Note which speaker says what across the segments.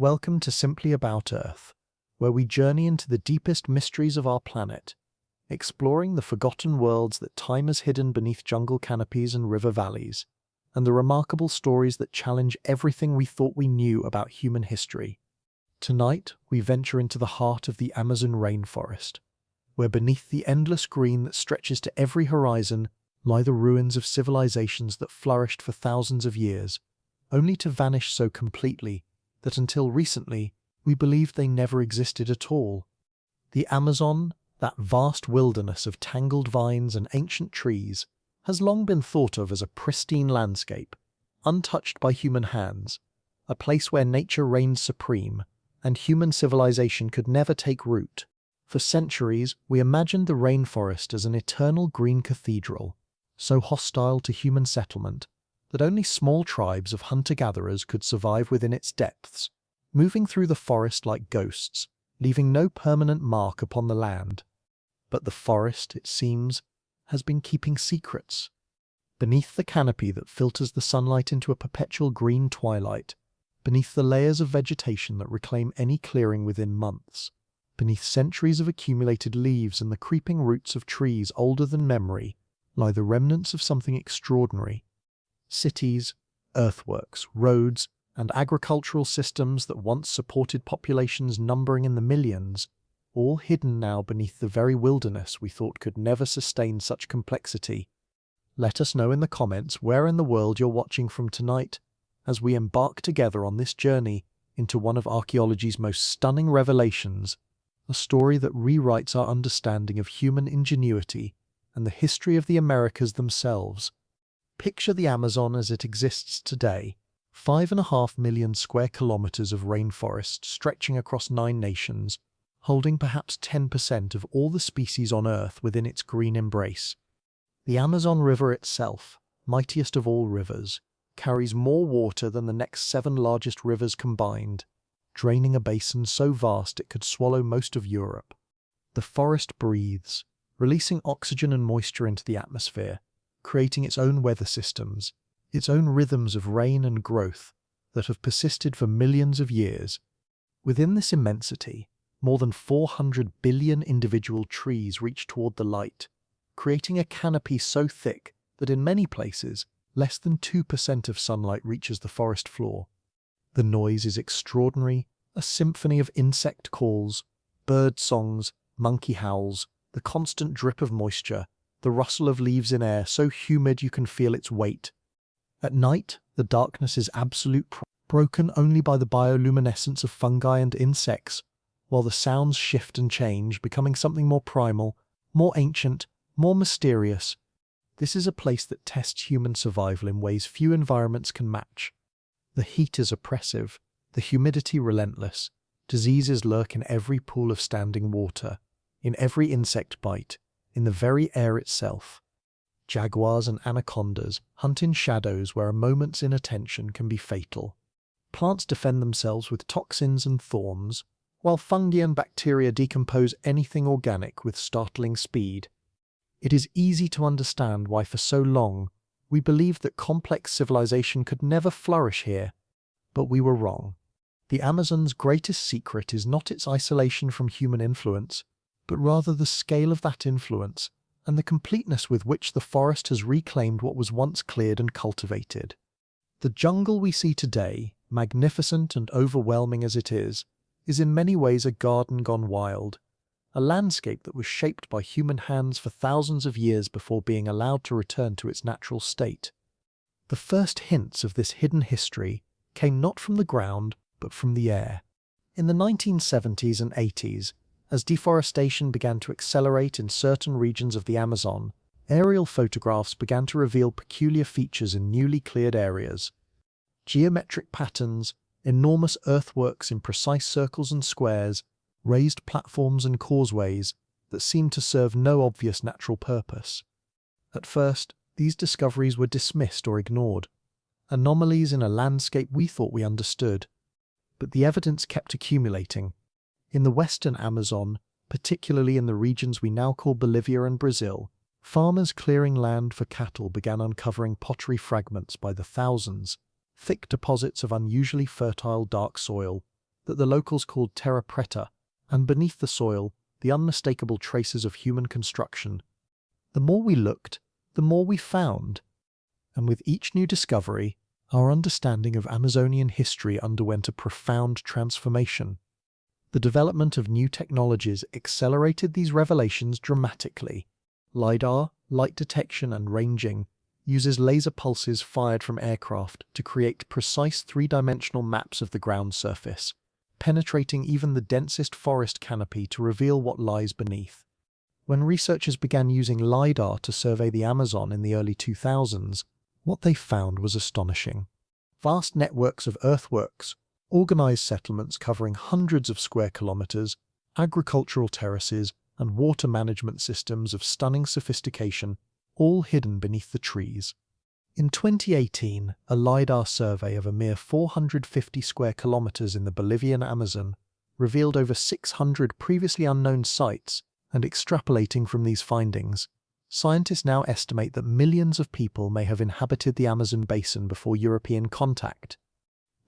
Speaker 1: Welcome to Simply About Earth, where we journey into the deepest mysteries of our planet, exploring the forgotten worlds that time has hidden beneath jungle canopies and river valleys, and the remarkable stories that challenge everything we thought we knew about human history. Tonight, we venture into the heart of the Amazon rainforest, where beneath the endless green that stretches to every horizon lie the ruins of civilizations that flourished for thousands of years, only to vanish so completely that until recently we believed they never existed at all. The Amazon, that vast wilderness of tangled vines and ancient trees, has long been thought of as a pristine landscape, untouched by human hands, a place where nature reigns supreme and human civilization could never take root. For centuries, we imagined the rainforest as an eternal green cathedral, so hostile to human settlement that only small tribes of hunter-gatherers could survive within its depths, moving through the forest like ghosts, leaving no permanent mark upon the land. But the forest, it seems, has been keeping secrets. Beneath the canopy that filters the sunlight into a perpetual green twilight, beneath the layers of vegetation that reclaim any clearing within months, beneath centuries of accumulated leaves and the creeping roots of trees older than memory, lie the remnants of something extraordinary. Cities, earthworks, roads, and agricultural systems that once supported populations numbering in the millions, all hidden now beneath the very wilderness we thought could never sustain such complexity. Let us know in the comments where in the world you're watching from tonight, as we embark together on this journey into one of archaeology's most stunning revelations, a story that rewrites our understanding of human ingenuity and the history of the Americas themselves. Picture the Amazon as it exists today, 5.5 million square kilometers of rainforest stretching across 9 nations, holding perhaps 10% of all the species on Earth within its green embrace. The Amazon River itself, mightiest of all rivers, carries more water than the next 7 largest rivers combined, draining a basin so vast it could swallow most of Europe. The forest breathes, releasing oxygen and moisture into the atmosphere, creating its own weather systems, its own rhythms of rain and growth that have persisted for millions of years. Within this immensity, more than 400 billion individual trees reach toward the light, creating a canopy so thick that in many places, less than 2% of sunlight reaches the forest floor. The noise is extraordinary, a symphony of insect calls, bird songs, monkey howls, the constant drip of moisture, the rustle of leaves in air so humid you can feel its weight. At night, the darkness is absolute, broken only by the bioluminescence of fungi and insects, while the sounds shift and change, becoming something more primal, more ancient, more mysterious. This is a place that tests human survival in ways few environments can match. The heat is oppressive, the humidity relentless, diseases lurk in every pool of standing water, in every insect bite, in the very air itself. Jaguars and anacondas hunt in shadows where a moment's inattention can be fatal. Plants defend themselves with toxins and thorns, while fungi and bacteria decompose anything organic with startling speed. It is easy to understand why for so long we believed that complex civilization could never flourish here, but we were wrong. The Amazon's greatest secret is not its isolation from human influence, but rather the scale of that influence and the completeness with which the forest has reclaimed what was once cleared and cultivated. The jungle we see today, magnificent and overwhelming as it is in many ways a garden gone wild, a landscape that was shaped by human hands for thousands of years before being allowed to return to its natural state. The first hints of this hidden history came not from the ground, but from the air. In the 1970s and 80s, as deforestation began to accelerate in certain regions of the Amazon, aerial photographs began to reveal peculiar features in newly cleared areas. Geometric patterns, enormous earthworks in precise circles and squares, raised platforms and causeways that seemed to serve no obvious natural purpose. At first, these discoveries were dismissed or ignored, anomalies in a landscape we thought we understood. But the evidence kept accumulating. In the western Amazon, particularly in the regions we now call Bolivia and Brazil, farmers clearing land for cattle began uncovering pottery fragments by the thousands, thick deposits of unusually fertile dark soil, that the locals called terra preta, and beneath the soil, the unmistakable traces of human construction. The more we looked, the more we found, and with each new discovery, our understanding of Amazonian history underwent a profound transformation. The development of new technologies accelerated these revelations dramatically. LiDAR, light detection and ranging, uses laser pulses fired from aircraft to create precise three-dimensional maps of the ground surface, penetrating even the densest forest canopy to reveal what lies beneath. When researchers began using LiDAR to survey the Amazon in the early 2000s, what they found was astonishing. Vast networks of earthworks, organized settlements covering hundreds of square kilometers, agricultural terraces, and water management systems of stunning sophistication, all hidden beneath the trees. In 2018, a LiDAR survey of a mere 450 square kilometers in the Bolivian Amazon revealed over 600 previously unknown sites, and extrapolating from these findings, scientists now estimate that millions of people may have inhabited the Amazon basin before European contact.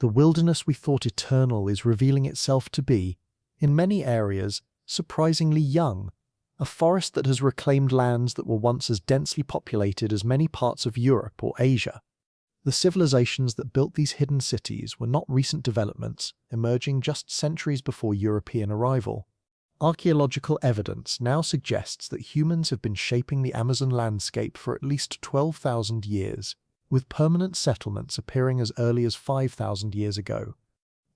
Speaker 1: The wilderness we thought eternal is revealing itself to be, in many areas, surprisingly young, a forest that has reclaimed lands that were once as densely populated as many parts of Europe or Asia. The civilizations that built these hidden cities were not recent developments, emerging just centuries before European arrival. Archaeological evidence now suggests that humans have been shaping the Amazon landscape for at least 12,000 years, with permanent settlements appearing as early as 5,000 years ago.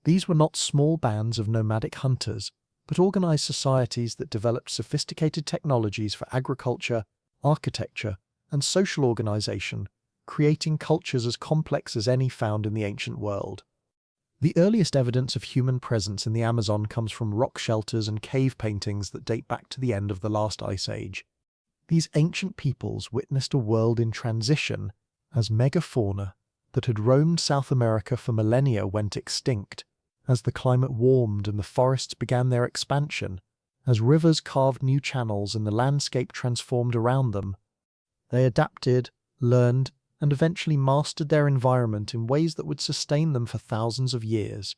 Speaker 1: These were not small bands of nomadic hunters, but organized societies that developed sophisticated technologies for agriculture, architecture, and social organization, creating cultures as complex as any found in the ancient world. The earliest evidence of human presence in the Amazon comes from rock shelters and cave paintings that date back to the end of the last ice age. These ancient peoples witnessed a world in transition as megafauna that had roamed South America for millennia went extinct, as the climate warmed and the forests began their expansion, as rivers carved new channels and the landscape transformed around them. They adapted, learned, and eventually mastered their environment in ways that would sustain them for thousands of years.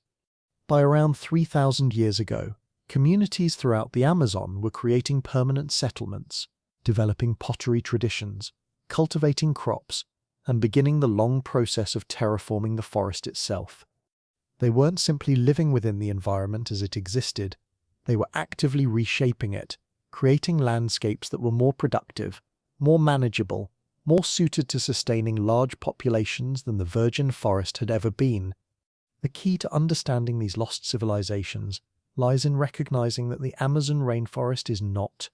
Speaker 1: By around 3,000 years ago, communities throughout the Amazon were creating permanent settlements, developing pottery traditions, cultivating crops, and beginning the long process of terraforming the forest itself. They weren't simply living within the environment as it existed, they were actively reshaping it, creating landscapes that were more productive, more manageable, more suited to sustaining large populations than the virgin forest had ever been. The key to understanding these lost civilizations lies in recognizing that the Amazon rainforest is not,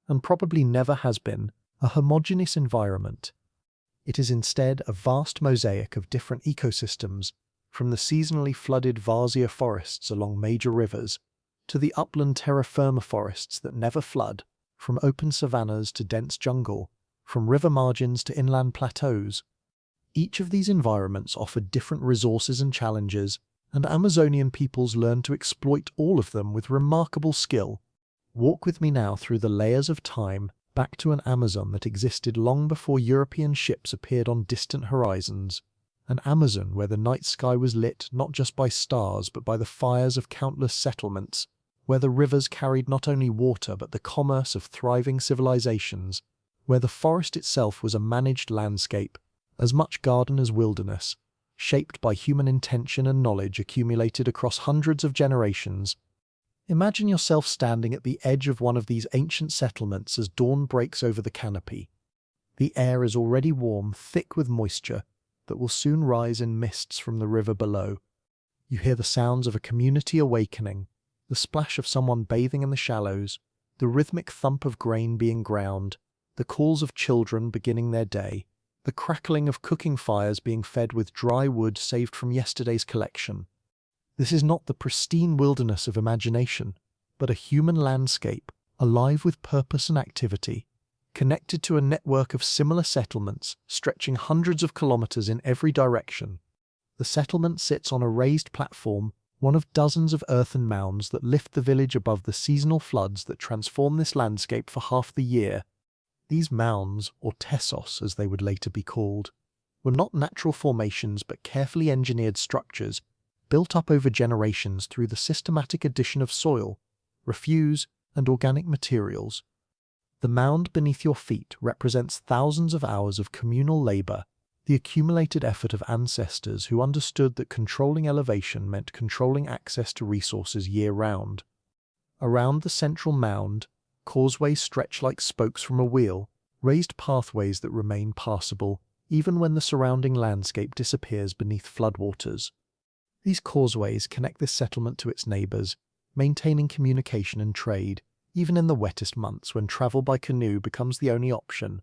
Speaker 1: and probably never has been, a homogeneous environment. It is instead a vast mosaic of different ecosystems, from the seasonally flooded Varzea forests along major rivers to the upland terra firma forests that never flood, from open savannas to dense jungle, from river margins to inland plateaus. Each of these environments offered different resources and challenges, and Amazonian peoples learned to exploit all of them with remarkable skill. Walk with me now through the layers of time back to an Amazon that existed long before European ships appeared on distant horizons. An Amazon where the night sky was lit not just by stars but by the fires of countless settlements, where the rivers carried not only water but the commerce of thriving civilizations, where the forest itself was a managed landscape, as much garden as wilderness, shaped by human intention and knowledge accumulated across hundreds of generations. Imagine yourself standing at the edge of one of these ancient settlements as dawn breaks over the canopy. The air is already warm, thick with moisture, that will soon rise in mists from the river below. You hear the sounds of a community awakening, the splash of someone bathing in the shallows, the rhythmic thump of grain being ground, the calls of children beginning their day, the crackling of cooking fires being fed with dry wood saved from yesterday's collection. This is not the pristine wilderness of imagination, but a human landscape, alive with purpose and activity, connected to a network of similar settlements stretching hundreds of kilometers in every direction. The settlement sits on a raised platform, one of dozens of earthen mounds that lift the village above the seasonal floods that transform this landscape for half the year. These mounds, or tessos as they would later be called, were not natural formations but carefully engineered structures built up over generations through the systematic addition of soil, refuse, and organic materials. The mound beneath your feet represents thousands of hours of communal labor, the accumulated effort of ancestors who understood that controlling elevation meant controlling access to resources year-round. Around the central mound, causeways stretch like spokes from a wheel, raised pathways that remain passable even when the surrounding landscape disappears beneath floodwaters. These causeways connect this settlement to its neighbors, maintaining communication and trade, even in the wettest months when travel by canoe becomes the only option.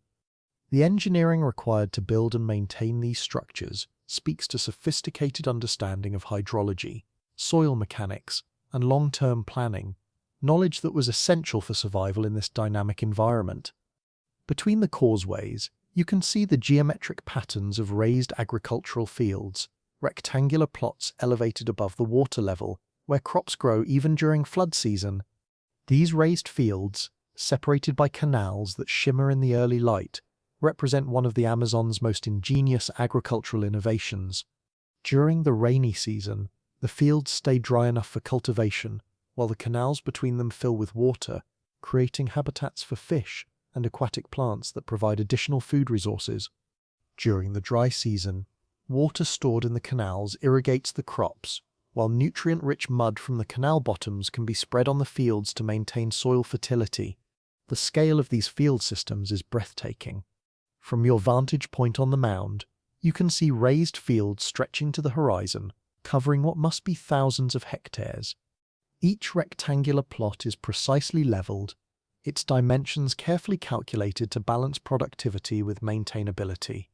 Speaker 1: The engineering required to build and maintain these structures speaks to sophisticated understanding of hydrology, soil mechanics, and long-term planning, knowledge that was essential for survival in this dynamic environment. Between the causeways, you can see the geometric patterns of raised agricultural fields, rectangular plots elevated above the water level, where crops grow even during flood season. These raised fields, separated by canals that shimmer in the early light, represent one of the Amazon's most ingenious agricultural innovations. During the rainy season, the fields stay dry enough for cultivation, while the canals between them fill with water, creating habitats for fish and aquatic plants that provide additional food resources. During the dry season, water stored in the canals irrigates the crops, while nutrient-rich mud from the canal bottoms can be spread on the fields to maintain soil fertility. The scale of these field systems is breathtaking. From your vantage point on the mound, you can see raised fields stretching to the horizon, covering what must be thousands of hectares. Each rectangular plot is precisely leveled, its dimensions carefully calculated to balance productivity with maintainability.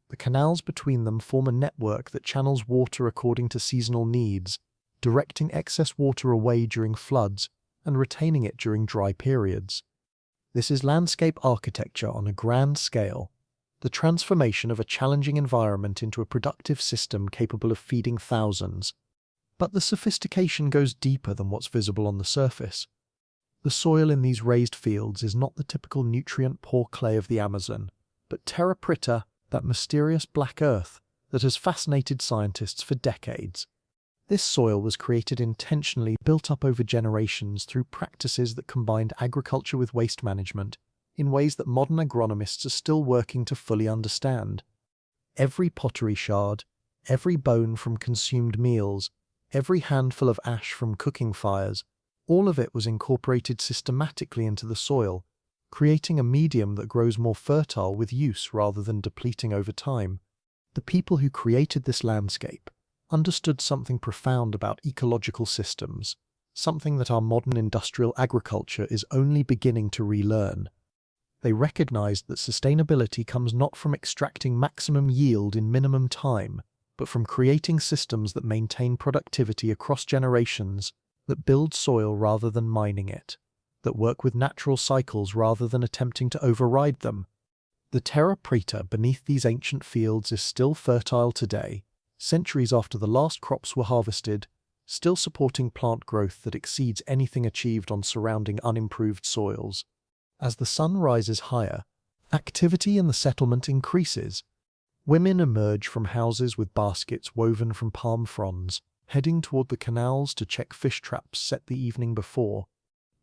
Speaker 1: The canals between them form a network that channels water according to seasonal needs, directing excess water away during floods and retaining it during dry periods. This is landscape architecture on a grand scale, the transformation of a challenging environment into a productive system capable of feeding thousands. But the sophistication goes deeper than what's visible on the surface. The soil in these raised fields is not the typical nutrient-poor clay of the Amazon, but terra preta, that mysterious black earth that has fascinated scientists for decades. This soil was created intentionally, built up over generations through practices that combined agriculture with waste management in ways that modern agronomists are still working to fully understand. Every pottery shard, every bone from consumed meals, every handful of ash from cooking fires, all of it was incorporated systematically into the soil, creating a medium that grows more fertile with use rather than depleting over time. The people who created this landscape understood something profound about ecological systems, something that our modern industrial agriculture is only beginning to relearn. They recognized that sustainability comes not from extracting maximum yield in minimum time, but from creating systems that maintain productivity across generations, that build soil rather than mining it, that work with natural cycles rather than attempting to override them. The terra preta beneath these ancient fields is still fertile today, centuries after the last crops were harvested, still supporting plant growth that exceeds anything achieved on surrounding unimproved soils. As the sun rises higher, activity in the settlement increases. Women emerge from houses with baskets woven from palm fronds, heading toward the canals to check fish traps set the evening before.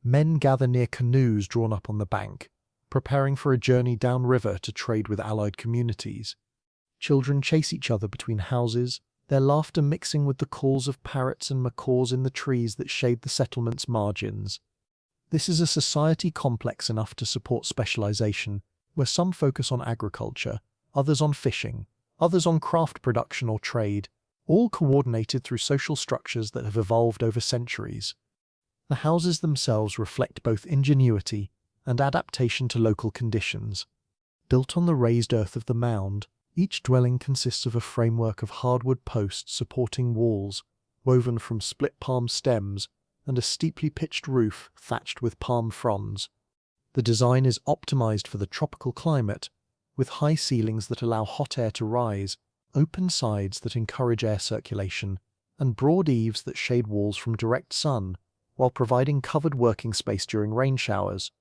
Speaker 1: Men gather near canoes drawn up on the bank, preparing for a journey downriver to trade with allied communities. Children chase each other between houses, their laughter mixing with the calls of parrots and macaws in the trees that shade the settlement's margins. This is a society complex enough to support specialization, where some focus on agriculture, others on fishing, others on craft production or trade, all coordinated through social structures that have evolved over centuries. The houses themselves reflect both ingenuity and adaptation to local conditions. Built on the raised earth of the mound, each dwelling consists of a framework of hardwood posts supporting walls, woven from split palm stems, and a steeply pitched roof thatched with palm fronds. The design is optimized for the tropical climate, with high ceilings that allow hot air to rise, open sides that encourage air circulation, and broad eaves that shade walls from direct sun, while providing covered working space during rain showers.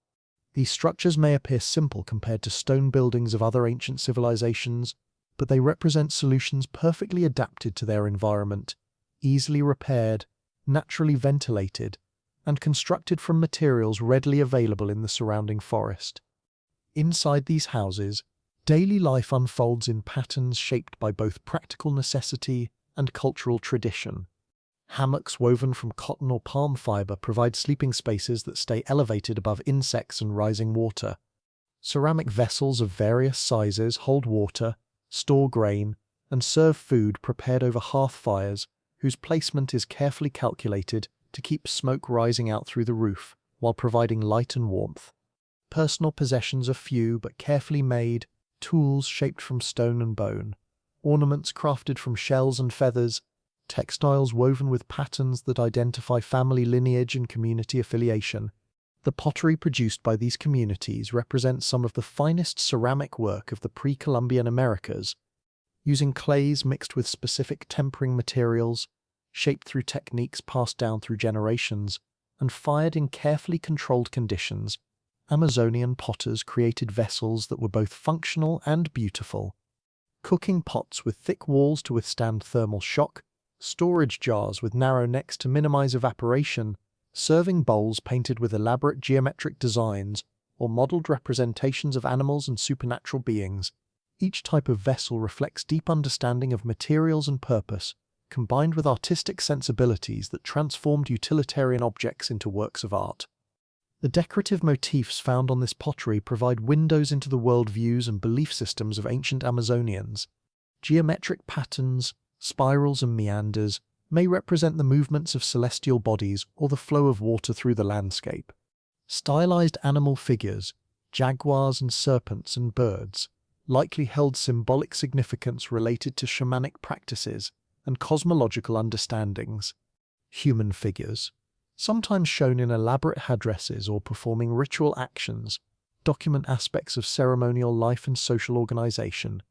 Speaker 1: These structures may appear simple compared to stone buildings of other ancient civilizations, but they represent solutions perfectly adapted to their environment, easily repaired, naturally ventilated, and constructed from materials readily available in the surrounding forest. Inside these houses, daily life unfolds in patterns shaped by both practical necessity and cultural tradition. Hammocks woven from cotton or palm fiber provide sleeping spaces that stay elevated above insects and rising water. Ceramic vessels of various sizes hold water, store grain, and serve food prepared over hearth fires, whose placement is carefully calculated to keep smoke rising out through the roof while providing light and warmth. Personal possessions are few but carefully made, tools shaped from stone and bone, ornaments crafted from shells and feathers, textiles woven with patterns that identify family lineage and community affiliation. The pottery produced by these communities represents some of the finest ceramic work of the pre-Columbian Americas, using clays mixed with specific tempering materials, shaped through techniques passed down through generations, and fired in carefully controlled conditions. Amazonian potters created vessels that were both functional and beautiful. Cooking pots with thick walls to withstand thermal shock, storage jars with narrow necks to minimize evaporation, serving bowls painted with elaborate geometric designs, or modeled representations of animals and supernatural beings. Each type of vessel reflects deep understanding of materials and purpose, combined with artistic sensibilities that transformed utilitarian objects into works of art. The decorative motifs found on this pottery provide windows into the worldviews and belief systems of ancient Amazonians. Geometric patterns, spirals and meanders may represent the movements of celestial bodies or the flow of water through the landscape. Stylized animal figures, jaguars and serpents and birds, likely held symbolic significance related to shamanic practices and cosmological understandings. Human figures, sometimes shown in elaborate headdresses or performing ritual actions, document aspects of ceremonial life and social organization.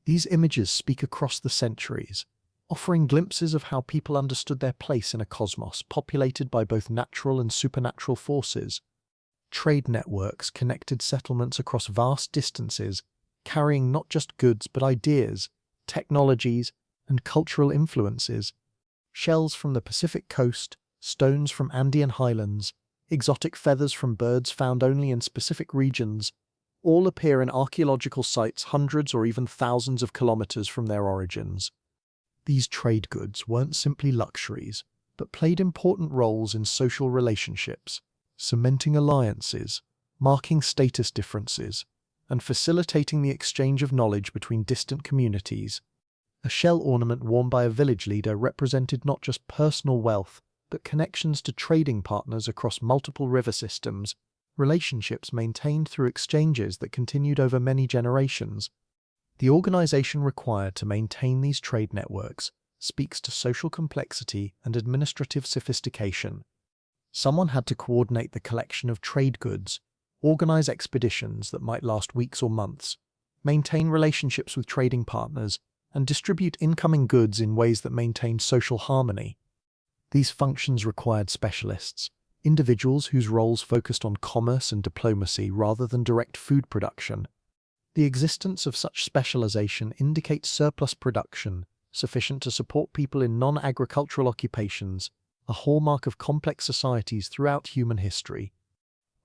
Speaker 1: These images speak across the centuries, offering glimpses of how people understood their place in a cosmos populated by both natural and supernatural forces. Trade networks connected settlements across vast distances, carrying not just goods but ideas, technologies, and cultural influences. Shells from the Pacific coast, stones from Andean highlands, exotic feathers from birds found only in specific regions, all appear in archaeological sites hundreds or even thousands of kilometers from their origins. These trade goods weren't simply luxuries, but played important roles in social relationships, cementing alliances, marking status differences, and facilitating the exchange of knowledge between distant communities. A shell ornament worn by a village leader represented not just personal wealth, but connections to trading partners across multiple river systems, relationships maintained through exchanges that continued over many generations. The organization required to maintain these trade networks speaks to social complexity and administrative sophistication. Someone had to coordinate the collection of trade goods, organize expeditions that might last weeks or months, maintain relationships with trading partners, and distribute incoming goods in ways that maintained social harmony. These functions required specialists, individuals whose roles focused on commerce and diplomacy rather than direct food production. The existence of such specialization indicates surplus production, sufficient to support people in non-agricultural occupations, a hallmark of complex societies throughout human history.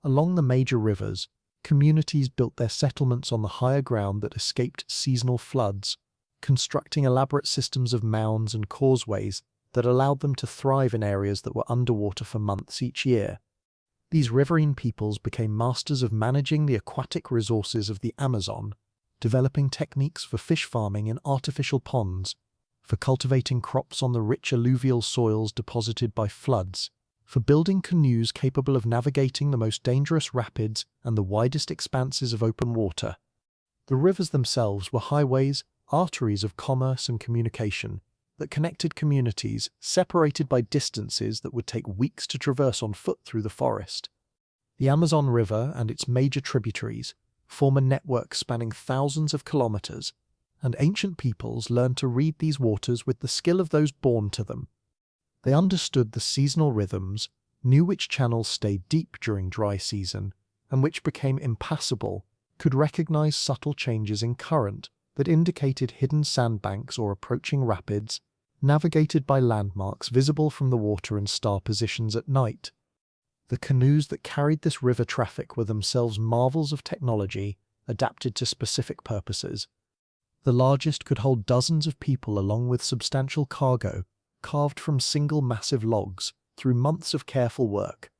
Speaker 1: Along the major rivers, communities built their settlements on the higher ground that escaped seasonal floods, constructing elaborate systems of mounds and causeways that allowed them to thrive in areas that were underwater for months each year. These riverine peoples became masters of managing the aquatic resources of the Amazon, developing techniques for fish farming in artificial ponds, for cultivating crops on the rich alluvial soils deposited by floods, for building canoes capable of navigating the most dangerous rapids and the widest expanses of open water. The rivers themselves were highways, arteries of commerce and communication that connected communities separated by distances that would take weeks to traverse on foot through the forest. The Amazon River and its major tributaries form a network spanning thousands of kilometers, and ancient peoples learned to read these waters with the skill of those born to them. They understood the seasonal rhythms, knew which channels stayed deep during dry season, and which became impassable, could recognize subtle changes in current that indicated hidden sandbanks or approaching rapids, navigated by landmarks visible from the water and star positions at night. The canoes that carried this river traffic were themselves marvels of technology adapted to specific purposes. The largest could hold dozens of people along with substantial cargo, carved from single massive logs through months of careful work.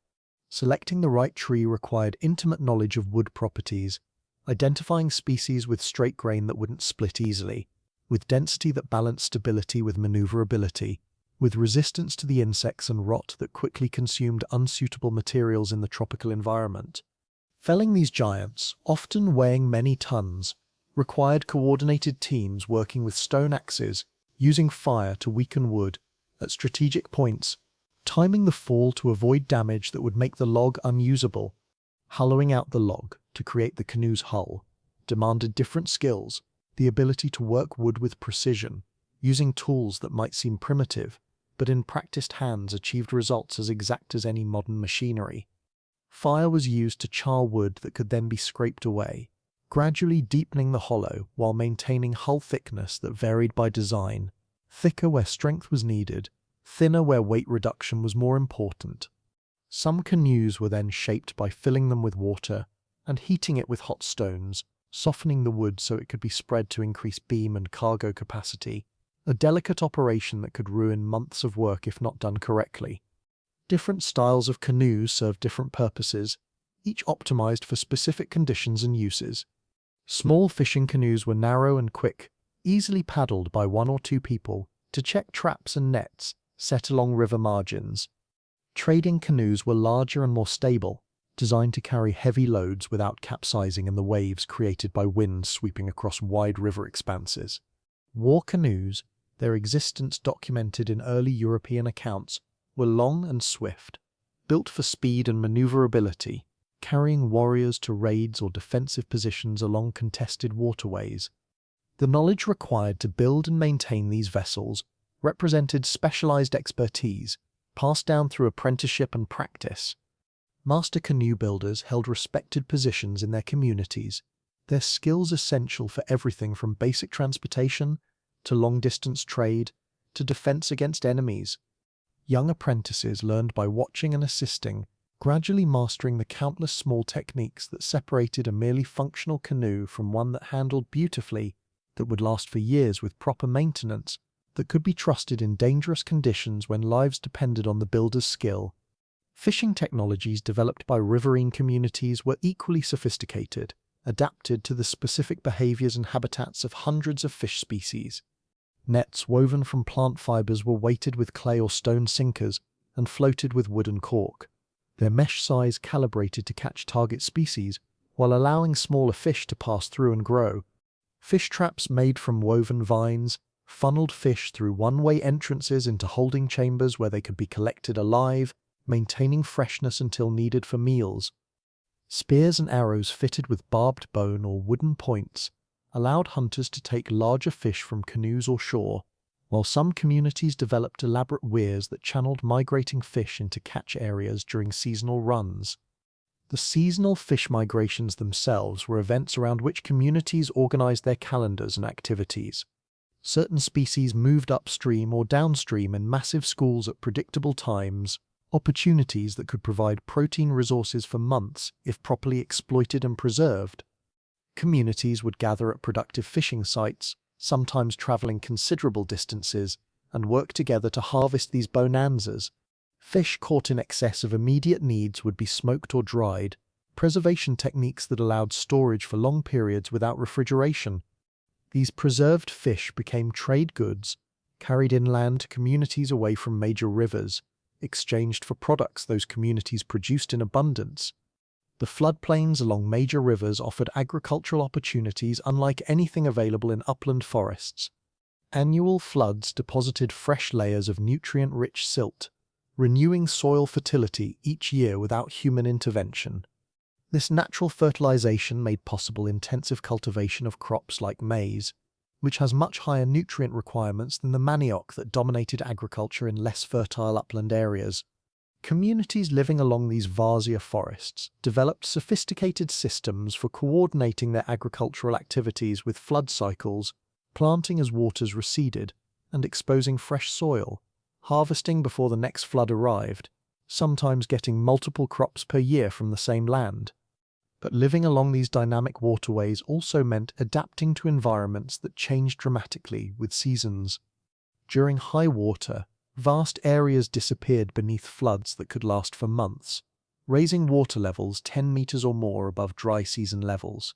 Speaker 1: Selecting the right tree required intimate knowledge of wood properties, identifying species with straight grain that wouldn't split easily, with density that balanced stability with maneuverability, with resistance to the insects and rot that quickly consumed unsuitable materials in the tropical environment. Felling these giants, often weighing many tons, required coordinated teams working with stone axes, using fire to weaken wood at strategic points, timing the fall to avoid damage that would make the log unusable. Hollowing out the log to create the canoe's hull demanded different skills, the ability to work wood with precision, using tools that might seem primitive, but in practiced hands achieved results as exact as any modern machinery. Fire was used to char wood that could then be scraped away, gradually deepening the hollow while maintaining hull thickness that varied by design, thicker where strength was needed, thinner where weight reduction was more important. Some canoes were then shaped by filling them with water and heating it with hot stones, softening the wood so it could be spread to increase beam and cargo capacity, a delicate operation that could ruin months of work if not done correctly. Different styles of canoes served different purposes, each optimized for specific conditions and uses. Small fishing canoes were narrow and quick, easily paddled by one or two people to check traps and nets set along river margins. Trading canoes were larger and more stable, designed to carry heavy loads without capsizing in the waves created by winds sweeping across wide river expanses. War canoes, their existence documented in early European accounts, were long and swift, built for speed and maneuverability, carrying warriors to raids or defensive positions along contested waterways. The knowledge required to build and maintain these vessels represented specialized expertise, passed down through apprenticeship and practice. Master canoe builders held respected positions in their communities, their skills essential for everything from basic transportation to long-distance trade to defense against enemies. Young apprentices learned by watching and assisting, gradually mastering the countless small techniques that separated a merely functional canoe from one that handled beautifully, that would last for years with proper maintenance, that could be trusted in dangerous conditions when lives depended on the builder's skill. Fishing technologies developed by riverine communities were equally sophisticated, adapted to the specific behaviors and habitats of hundreds of fish species. Nets woven from plant fibers were weighted with clay or stone sinkers and floated with wooden cork, their mesh size calibrated to catch target species while allowing smaller fish to pass through and grow. Fish traps made from woven vines funneled fish through one-way entrances into holding chambers where they could be collected alive, maintaining freshness until needed for meals. Spears and arrows fitted with barbed bone or wooden points allowed hunters to take larger fish from canoes or shore, while some communities developed elaborate weirs that channeled migrating fish into catch areas during seasonal runs. The seasonal fish migrations themselves were events around which communities organized their calendars and activities. Certain species moved upstream or downstream in massive schools at predictable times, opportunities that could provide protein resources for months if properly exploited and preserved. Communities would gather at productive fishing sites, sometimes traveling considerable distances, and work together to harvest these bonanzas. Fish caught in excess of immediate needs would be smoked or dried, preservation techniques that allowed storage for long periods without refrigeration. These preserved fish became trade goods, carried inland to communities away from major rivers, exchanged for products those communities produced in abundance. The floodplains along major rivers offered agricultural opportunities unlike anything available in upland forests. Annual floods deposited fresh layers of nutrient-rich silt, renewing soil fertility each year without human intervention. This natural fertilization made possible intensive cultivation of crops like maize, which has much higher nutrient requirements than the manioc that dominated agriculture in less fertile upland areas. Communities living along these vasia forests developed sophisticated systems for coordinating their agricultural activities with flood cycles, planting as waters receded, and exposing fresh soil, harvesting before the next flood arrived, sometimes getting multiple crops per year from the same land. But living along these dynamic waterways also meant adapting to environments that changed dramatically with seasons. During high water, vast areas disappeared beneath floods that could last for months, raising water levels 10 meters or more above dry season levels.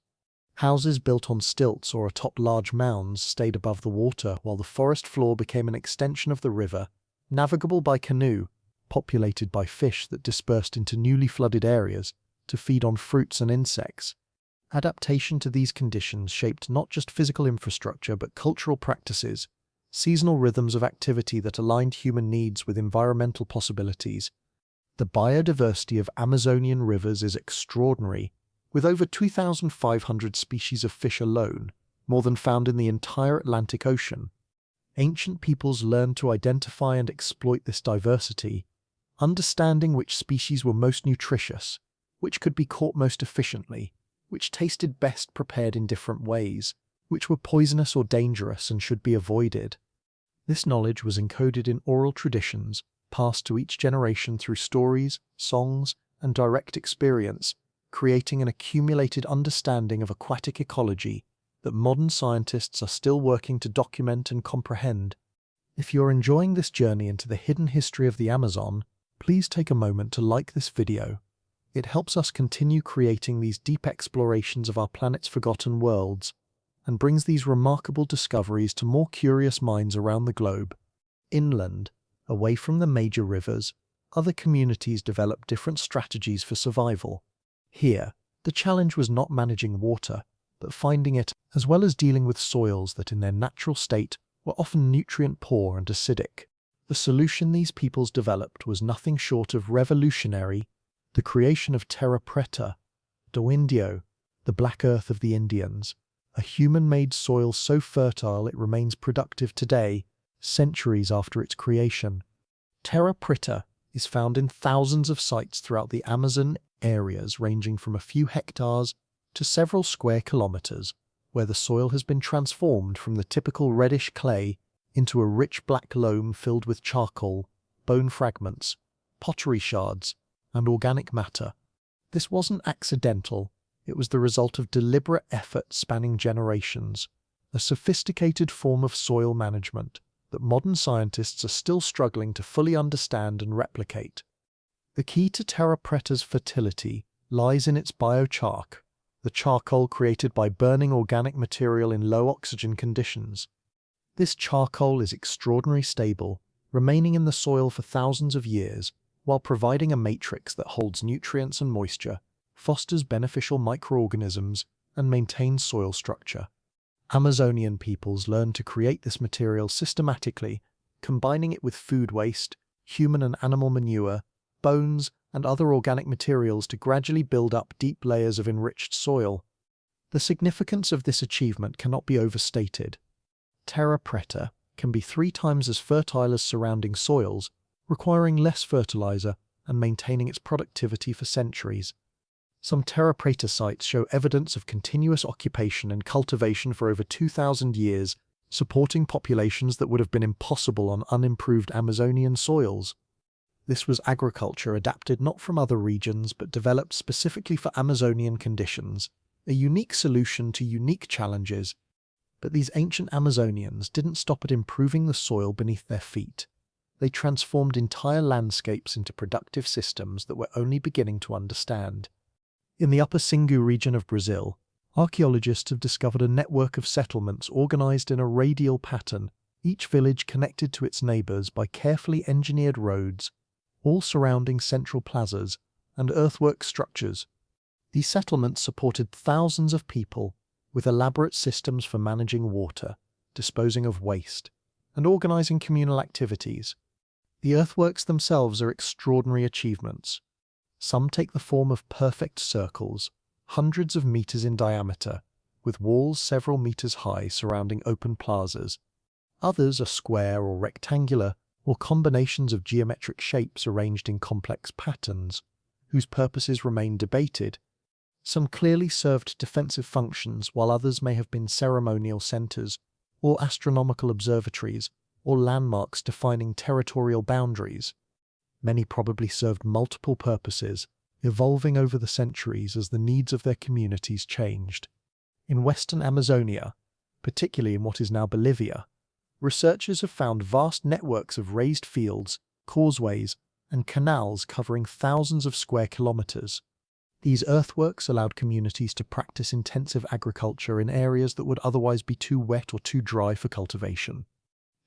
Speaker 1: Houses built on stilts or atop large mounds stayed above the water while the forest floor became an extension of the river, navigable by canoe, populated by fish that dispersed into newly flooded areas to feed on fruits and insects. Adaptation to these conditions shaped not just physical infrastructure but cultural practices, seasonal rhythms of activity that aligned human needs with environmental possibilities. The biodiversity of Amazonian rivers is extraordinary, with over 2,500 species of fish alone, more than found in the entire Atlantic Ocean. Ancient peoples learned to identify and exploit this diversity, understanding which species were most nutritious, which could be caught most efficiently, which tasted best prepared in different ways, which were poisonous or dangerous and should be avoided. This knowledge was encoded in oral traditions, passed to each generation through stories, songs, and direct experience, creating an accumulated understanding of aquatic ecology that modern scientists are still working to document and comprehend. If you're enjoying this journey into the hidden history of the Amazon, please take a moment to like this video. It helps us continue creating these deep explorations of our planet's forgotten worlds, and brings these remarkable discoveries to more curious minds around the globe. Inland, away from the major rivers, other communities developed different strategies for survival. Here, the challenge was not managing water, but finding it, as well as dealing with soils that in their natural state were often nutrient-poor and acidic. The solution these peoples developed was nothing short of revolutionary: the creation of terra preta, do Indio, the black earth of the Indians, a human-made soil so fertile it remains productive today, centuries after its creation. Terra preta is found in thousands of sites throughout the Amazon, areas ranging from a few hectares to several square kilometers, where the soil has been transformed from the typical reddish clay into a rich black loam filled with charcoal, bone fragments, pottery shards, and organic matter. This wasn't accidental, it was the result of deliberate effort spanning generations, a sophisticated form of soil management that modern scientists are still struggling to fully understand and replicate. The key to terra preta's fertility lies in its biochar, the charcoal created by burning organic material in low oxygen conditions. This charcoal is extraordinarily stable, remaining in the soil for thousands of years, while providing a matrix that holds nutrients and moisture, fosters beneficial microorganisms, and maintains soil structure. Amazonian peoples learned to create this material systematically, combining it with food waste, human and animal manure, bones, and other organic materials to gradually build up deep layers of enriched soil. The significance of this achievement cannot be overstated. Terra preta can be 3 times as fertile as surrounding soils, requiring less fertilizer and maintaining its productivity for centuries. Some terra preta sites show evidence of continuous occupation and cultivation for over 2,000 years, supporting populations that would have been impossible on unimproved Amazonian soils. This was agriculture adapted not from other regions but developed specifically for Amazonian conditions, a unique solution to unique challenges. But these ancient Amazonians didn't stop at improving the soil beneath their feet. They transformed entire landscapes into productive systems that we're only beginning to understand. In the upper Singu region of Brazil, archaeologists have discovered a network of settlements organized in a radial pattern, each village connected to its neighbors by carefully engineered roads, all surrounding central plazas and earthwork structures. These settlements supported thousands of people, with elaborate systems for managing water, disposing of waste, and organizing communal activities. The earthworks themselves are extraordinary achievements. Some take the form of perfect circles, hundreds of meters in diameter, with walls several meters high surrounding open plazas. Others are square or rectangular, or combinations of geometric shapes arranged in complex patterns, whose purposes remain debated. Some clearly served defensive functions, while others may have been ceremonial centers or astronomical observatories, or landmarks defining territorial boundaries. Many probably served multiple purposes, evolving over the centuries as the needs of their communities changed. In western Amazonia, particularly in what is now Bolivia, researchers have found vast networks of raised fields, causeways, and canals covering thousands of square kilometers. These earthworks allowed communities to practice intensive agriculture in areas that would otherwise be too wet or too dry for cultivation.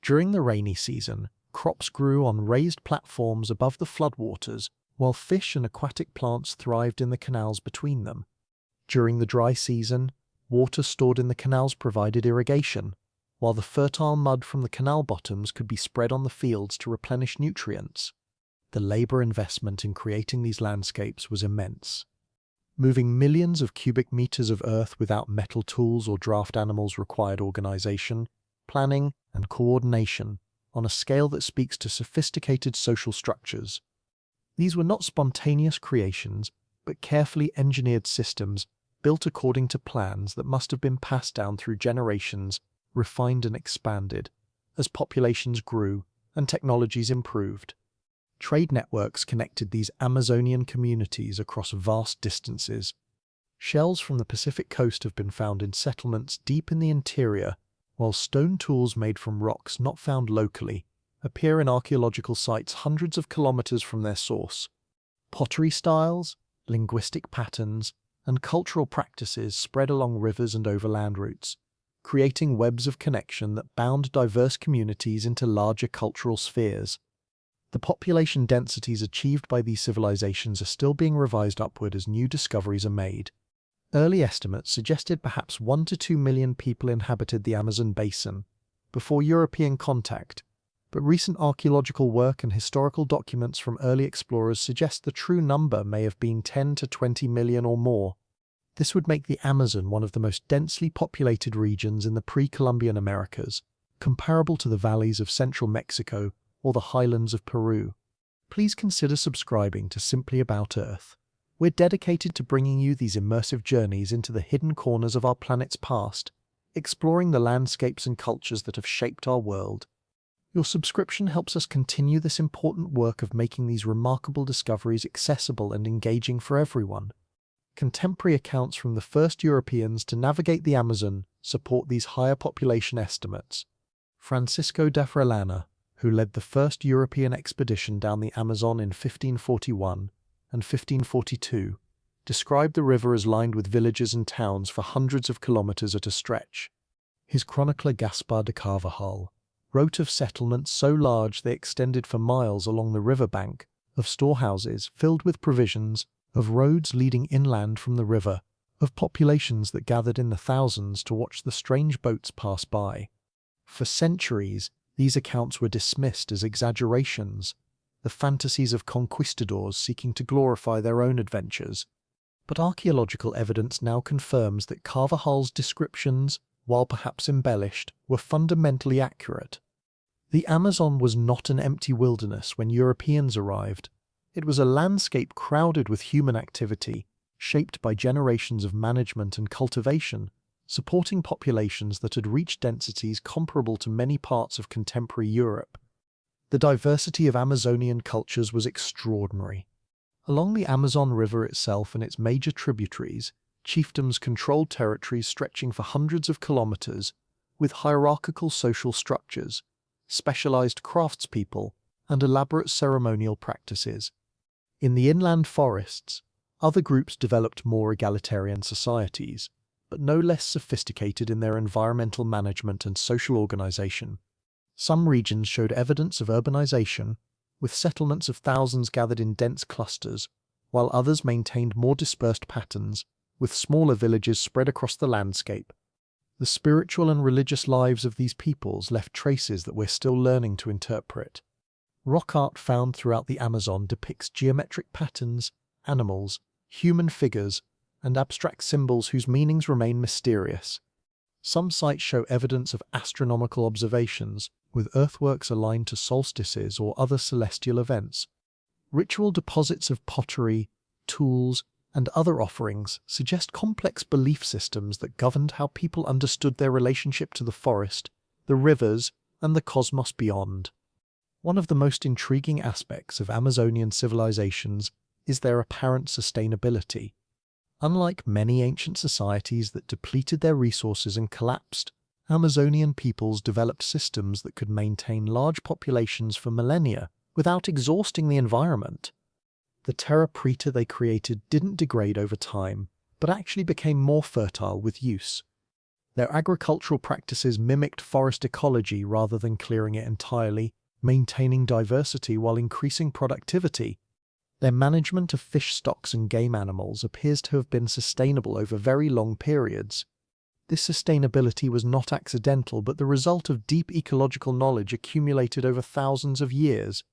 Speaker 1: During the rainy season, crops grew on raised platforms above the floodwaters, while fish and aquatic plants thrived in the canals between them. During the dry season, water stored in the canals provided irrigation, while the fertile mud from the canal bottoms could be spread on the fields to replenish nutrients. The labor investment in creating these landscapes was immense. Moving millions of cubic meters of earth without metal tools or draft animals required organization, planning, and coordination on a scale that speaks to sophisticated social structures. These were not spontaneous creations, but carefully engineered systems built according to plans that must have been passed down through generations, refined and expanded, as populations grew and technologies improved. Trade networks connected these Amazonian communities across vast distances. Shells from the Pacific coast have been found in settlements deep in the interior, while stone tools made from rocks not found locally appear in archaeological sites hundreds of kilometers from their source. Pottery styles, linguistic patterns, and cultural practices spread along rivers and overland routes, creating webs of connection that bound diverse communities into larger cultural spheres. The population densities achieved by these civilizations are still being revised upward as new discoveries are made. Early estimates suggested perhaps 1 to 2 million people inhabited the Amazon basin before European contact, but recent archaeological work and historical documents from early explorers suggest the true number may have been 10 to 20 million or more. This would make the Amazon one of the most densely populated regions in the pre-Columbian Americas, comparable to the valleys of central Mexico or the highlands of Peru. Please consider subscribing to Simply About Earth. We're dedicated to bringing you these immersive journeys into the hidden corners of our planet's past, exploring the landscapes and cultures that have shaped our world. Your subscription helps us continue this important work of making these remarkable discoveries accessible and engaging for everyone. Contemporary accounts from the first Europeans to navigate the Amazon support these higher population estimates. Francisco de Orellana, who led the first European expedition down the Amazon in 1541 and 1542, described the river as lined with villages and towns for hundreds of kilometers at a stretch. His chronicler Gaspar de Carvajal wrote of settlements so large they extended for miles along the riverbank, of storehouses filled with provisions, of roads leading inland from the river, of populations that gathered in the thousands to watch the strange boats pass by. For centuries, these accounts were dismissed as exaggerations, the fantasies of conquistadors seeking to glorify their own adventures. But archaeological evidence now confirms that Carvajal's descriptions, while perhaps embellished, were fundamentally accurate. The Amazon was not an empty wilderness when Europeans arrived. It was a landscape crowded with human activity, shaped by generations of management and cultivation, supporting populations that had reached densities comparable to many parts of contemporary Europe. The diversity of Amazonian cultures was extraordinary. Along the Amazon River itself and its major tributaries, chiefdoms controlled territories stretching for hundreds of kilometers, with hierarchical social structures, specialized craftspeople, and elaborate ceremonial practices. In the inland forests, other groups developed more egalitarian societies, but no less sophisticated in their environmental management and social organization. Some regions showed evidence of urbanization, with settlements of thousands gathered in dense clusters, while others maintained more dispersed patterns, with smaller villages spread across the landscape. The spiritual and religious lives of these peoples left traces that we're still learning to interpret. Rock art found throughout the Amazon depicts geometric patterns, animals, human figures, and abstract symbols whose meanings remain mysterious. Some sites show evidence of astronomical observations, with earthworks aligned to solstices or other celestial events. Ritual deposits of pottery, tools, and other offerings suggest complex belief systems that governed how people understood their relationship to the forest, the rivers, and the cosmos beyond. One of the most intriguing aspects of Amazonian civilizations is their apparent sustainability. Unlike many ancient societies that depleted their resources and collapsed, Amazonian peoples developed systems that could maintain large populations for millennia without exhausting the environment. The terra preta they created didn't degrade over time, but actually became more fertile with use. Their agricultural practices mimicked forest ecology rather than clearing it entirely, maintaining diversity while increasing productivity. Their management of fish stocks and game animals appears to have been sustainable over very long periods. This sustainability was not accidental but the result of deep ecological knowledge accumulated over thousands of years.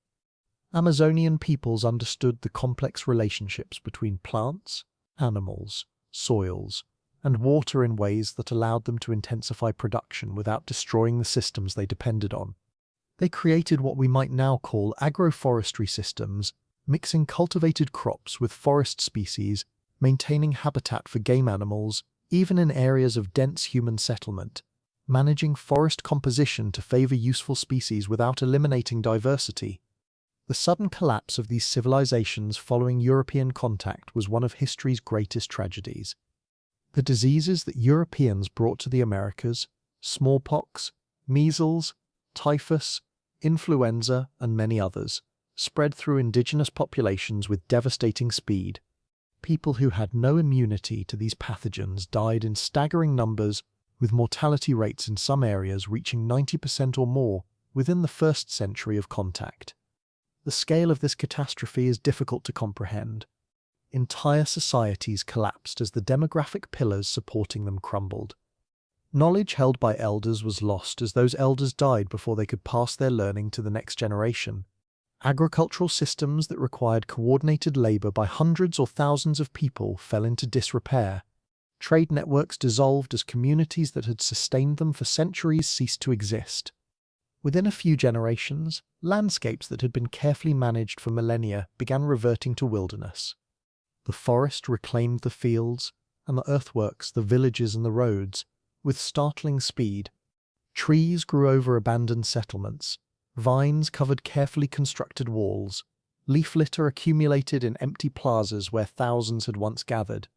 Speaker 1: Amazonian peoples understood the complex relationships between plants, animals, soils, and water in ways that allowed them to intensify production without destroying the systems they depended on. They created what we might now call agroforestry systems, mixing cultivated crops with forest species, maintaining habitat for game animals, even in areas of dense human settlement, managing forest composition to favor useful species without eliminating diversity. The sudden collapse of these civilizations following European contact was one of history's greatest tragedies. The diseases that Europeans brought to the Americas, smallpox, measles, typhus, influenza, and many others, spread through indigenous populations with devastating speed. People who had no immunity to these pathogens died in staggering numbers, with mortality rates in some areas reaching 90% or more within the first century of contact. The scale of this catastrophe is difficult to comprehend. Entire societies collapsed as the demographic pillars supporting them crumbled. Knowledge held by elders was lost as those elders died before they could pass their learning to the next generation. Agricultural systems that required coordinated labor by hundreds or thousands of people fell into disrepair. Trade networks dissolved as communities that had sustained them for centuries ceased to exist. Within a few generations, landscapes that had been carefully managed for millennia began reverting to wilderness. The forest reclaimed the fields, and the earthworks the villages and the roads, with startling speed. Trees grew over abandoned settlements, vines covered carefully constructed walls, leaf litter accumulated in empty plazas where thousands had once gathered.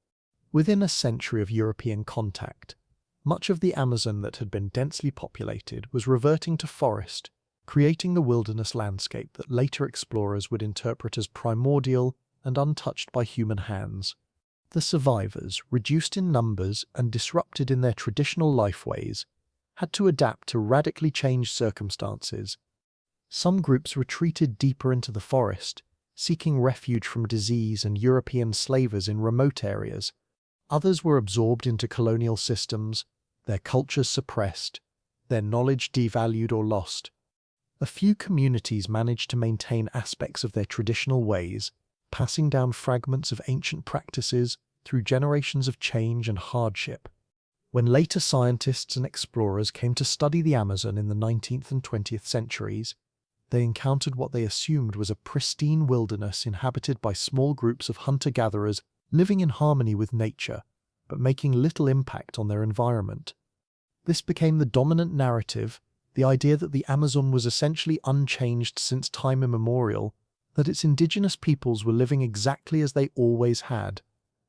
Speaker 1: Within a century of European contact, much of the Amazon that had been densely populated was reverting to forest, creating the wilderness landscape that later explorers would interpret as primordial and untouched by human hands. The survivors, reduced in numbers and disrupted in their traditional lifeways, had to adapt to radically changed circumstances. Some groups retreated deeper into the forest, seeking refuge from disease and European slavers in remote areas. Others were absorbed into colonial systems, their cultures suppressed, their knowledge devalued or lost. A few communities managed to maintain aspects of their traditional ways, passing down fragments of ancient practices through generations of change and hardship. When later scientists and explorers came to study the Amazon in the 19th and 20th centuries, they encountered what they assumed was a pristine wilderness inhabited by small groups of hunter-gatherers living in harmony with nature, but making little impact on their environment. This became the dominant narrative, the idea that the Amazon was essentially unchanged since time immemorial, that its indigenous peoples were living exactly as they always had,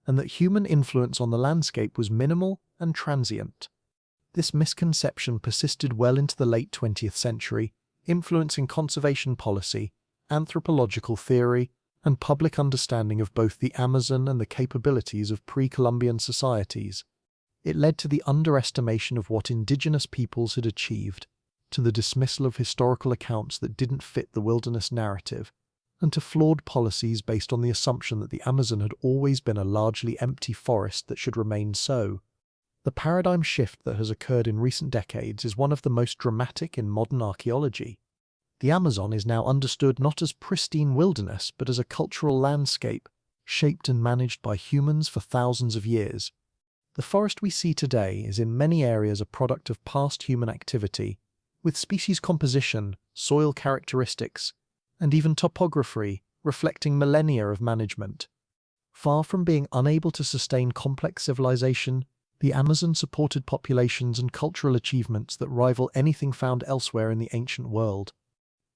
Speaker 1: and that human influence on the landscape was minimal and transient. This misconception persisted well into the late 20th century, influencing conservation policy, anthropological theory, and public understanding of both the Amazon and the capabilities of pre-Columbian societies. It led to the underestimation of what indigenous peoples had achieved, to the dismissal of historical accounts that didn't fit the wilderness narrative, and to flawed policies based on the assumption that the Amazon had always been a largely empty forest that should remain so. The paradigm shift that has occurred in recent decades is one of the most dramatic in modern archaeology. The Amazon is now understood not as pristine wilderness, but as a cultural landscape, shaped and managed by humans for thousands of years. The forest we see today is in many areas a product of past human activity, with species composition, soil characteristics, and even topography reflecting millennia of management. Far from being unable to sustain complex civilization, The Amazon supported populations and cultural achievements that rival anything found elsewhere in the ancient world.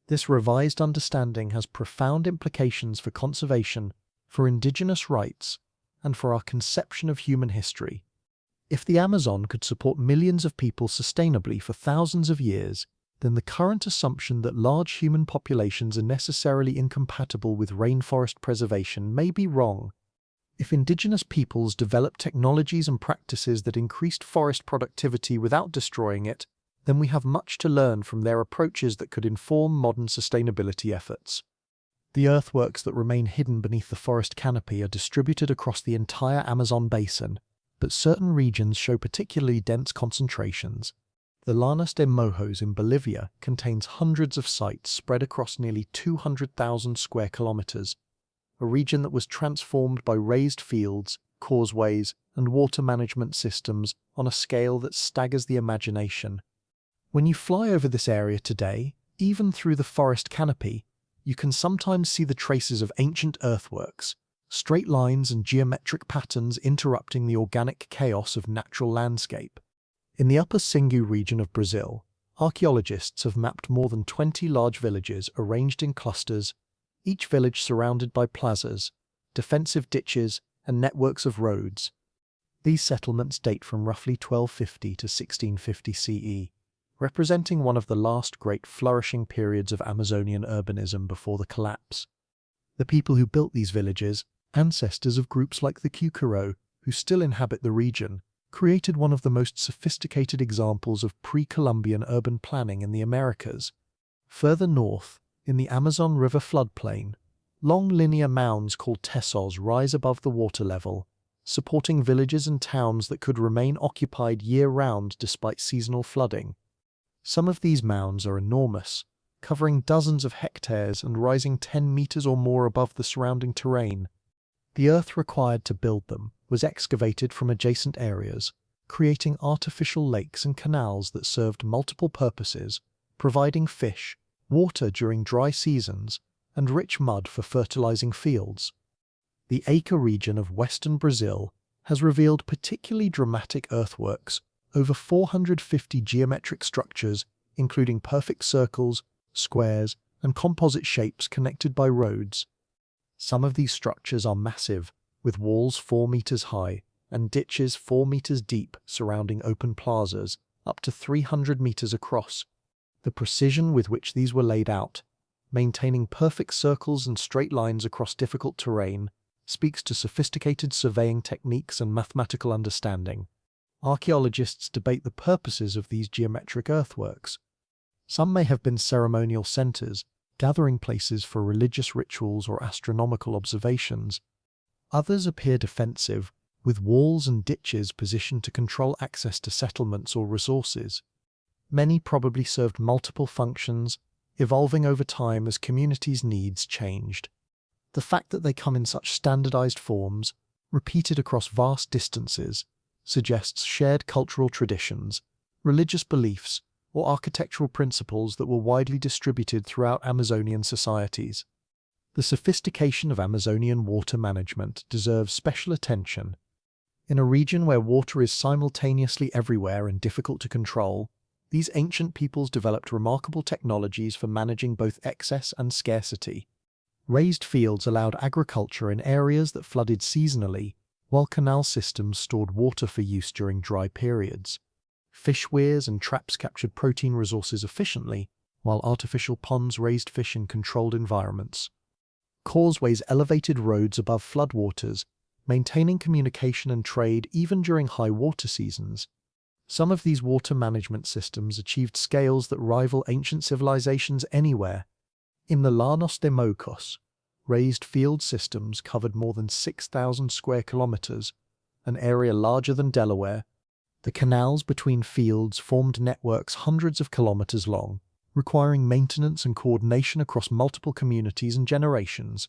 Speaker 1: This revised understanding has profound implications for conservation, for indigenous rights, and for our conception of human history. If the Amazon could support millions of people sustainably for thousands of years, then the current assumption that large human populations are necessarily incompatible with rainforest preservation may be wrong. If indigenous peoples developed technologies and practices that increased forest productivity without destroying it, then we have much to learn from their approaches that could inform modern sustainability efforts. The earthworks that remain hidden beneath the forest canopy are distributed across the entire Amazon basin, but certain regions show particularly dense concentrations. The Llanos de Mojos in Bolivia contains hundreds of sites spread across nearly 200,000 square kilometers, a region that was transformed by raised fields, causeways, and water management systems on a scale that staggers the imagination. When you fly over this area today, even through the forest canopy, you can sometimes see the traces of ancient earthworks, straight lines and geometric patterns interrupting the organic chaos of natural landscape. In the upper Xingu region of Brazil, archaeologists have mapped more than 20 large villages arranged in clusters, each village surrounded by plazas, defensive ditches, and networks of roads. These settlements date from roughly 1250 to 1650 CE, representing one of the last great flourishing periods of Amazonian urbanism before the collapse. The people who built these villages, ancestors of groups like the Cucuró, who still inhabit the region, created one of the most sophisticated examples of pre-Columbian urban planning in the Americas. Further north, in the Amazon River floodplain, long linear mounds called tessos rise above the water level, supporting villages and towns that could remain occupied year-round despite seasonal flooding. Some of these mounds are enormous, covering dozens of hectares and rising 10 meters or more above the surrounding terrain. The earth required to build them was excavated from adjacent areas, creating artificial lakes and canals that served multiple purposes, providing fish, water during dry seasons, and rich mud for fertilizing fields. The Acre region of western Brazil has revealed particularly dramatic earthworks, over 450 geometric structures, including perfect circles, squares, and composite shapes connected by roads. Some of these structures are massive, with walls 4 meters high and ditches 4 meters deep surrounding open plazas, up to 300 meters across. The precision with which these were laid out, maintaining perfect circles and straight lines across difficult terrain, speaks to sophisticated surveying techniques and mathematical understanding. Archaeologists debate the purposes of these geometric earthworks. Some may have been ceremonial centers, gathering places for religious rituals or astronomical observations. Others appear defensive, with walls and ditches positioned to control access to settlements or resources. Many probably served multiple functions, evolving over time as communities' needs changed. The fact that they come in such standardized forms, repeated across vast distances, suggests shared cultural traditions, religious beliefs, or architectural principles that were widely distributed throughout Amazonian societies. The sophistication of Amazonian water management deserves special attention. In a region where water is simultaneously everywhere and difficult to control, these ancient peoples developed remarkable technologies for managing both excess and scarcity. Raised fields allowed agriculture in areas that flooded seasonally, while canal systems stored water for use during dry periods. Fish weirs and traps captured protein resources efficiently, while artificial ponds raised fish in controlled environments. Causeways elevated roads above floodwaters, maintaining communication and trade even during high water seasons. Some of these water management systems achieved scales that rival ancient civilizations anywhere. In the Llanos de Mojos, raised field systems covered more than 6,000 square kilometers, an area larger than Delaware. The canals between fields formed networks hundreds of kilometers long, requiring maintenance and coordination across multiple communities and generations.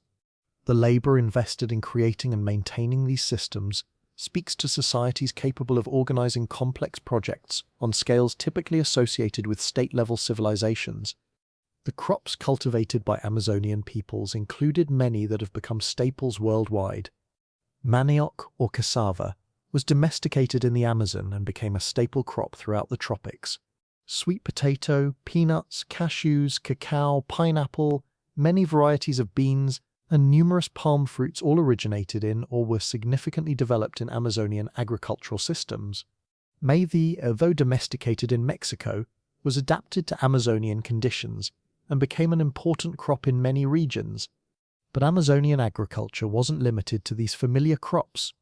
Speaker 1: The labor invested in creating and maintaining these systems speaks to societies capable of organizing complex projects on scales typically associated with state-level civilizations. The crops cultivated by Amazonian peoples included many that have become staples worldwide. Manioc or cassava, was domesticated in the Amazon and became a staple crop throughout the tropics. Sweet potato, peanuts, cashews, cacao, pineapple, many varieties of beans, and numerous palm fruits all originated in or were significantly developed in Amazonian agricultural systems. Maize, although domesticated in Mexico, was adapted to Amazonian conditions and became an important crop in many regions. But Amazonian agriculture wasn't limited to these familiar crops.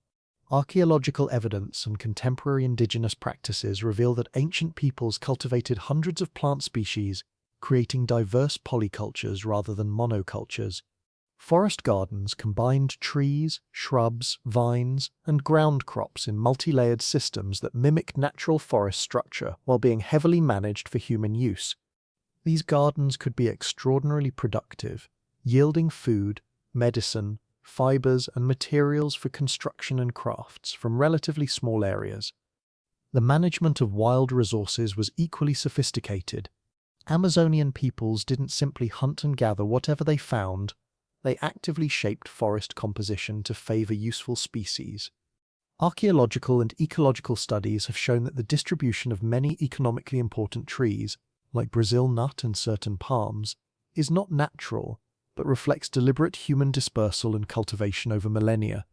Speaker 1: Archaeological evidence and contemporary indigenous practices reveal that ancient peoples cultivated hundreds of plant species, creating diverse polycultures rather than monocultures. Forest gardens combined trees, shrubs, vines, and ground crops in multi-layered systems that mimicked natural forest structure while being heavily managed for human use. These gardens could be extraordinarily productive, yielding food, medicine, fibers, and materials for construction and crafts from relatively small areas. The management of wild resources was equally sophisticated. Amazonian peoples didn't simply hunt and gather whatever they found. They actively shaped forest composition to favor useful species. Archaeological and ecological studies have shown that the distribution of many economically important trees, like Brazil nut and certain palms, is not natural, but reflects deliberate human dispersal and cultivation over millennia.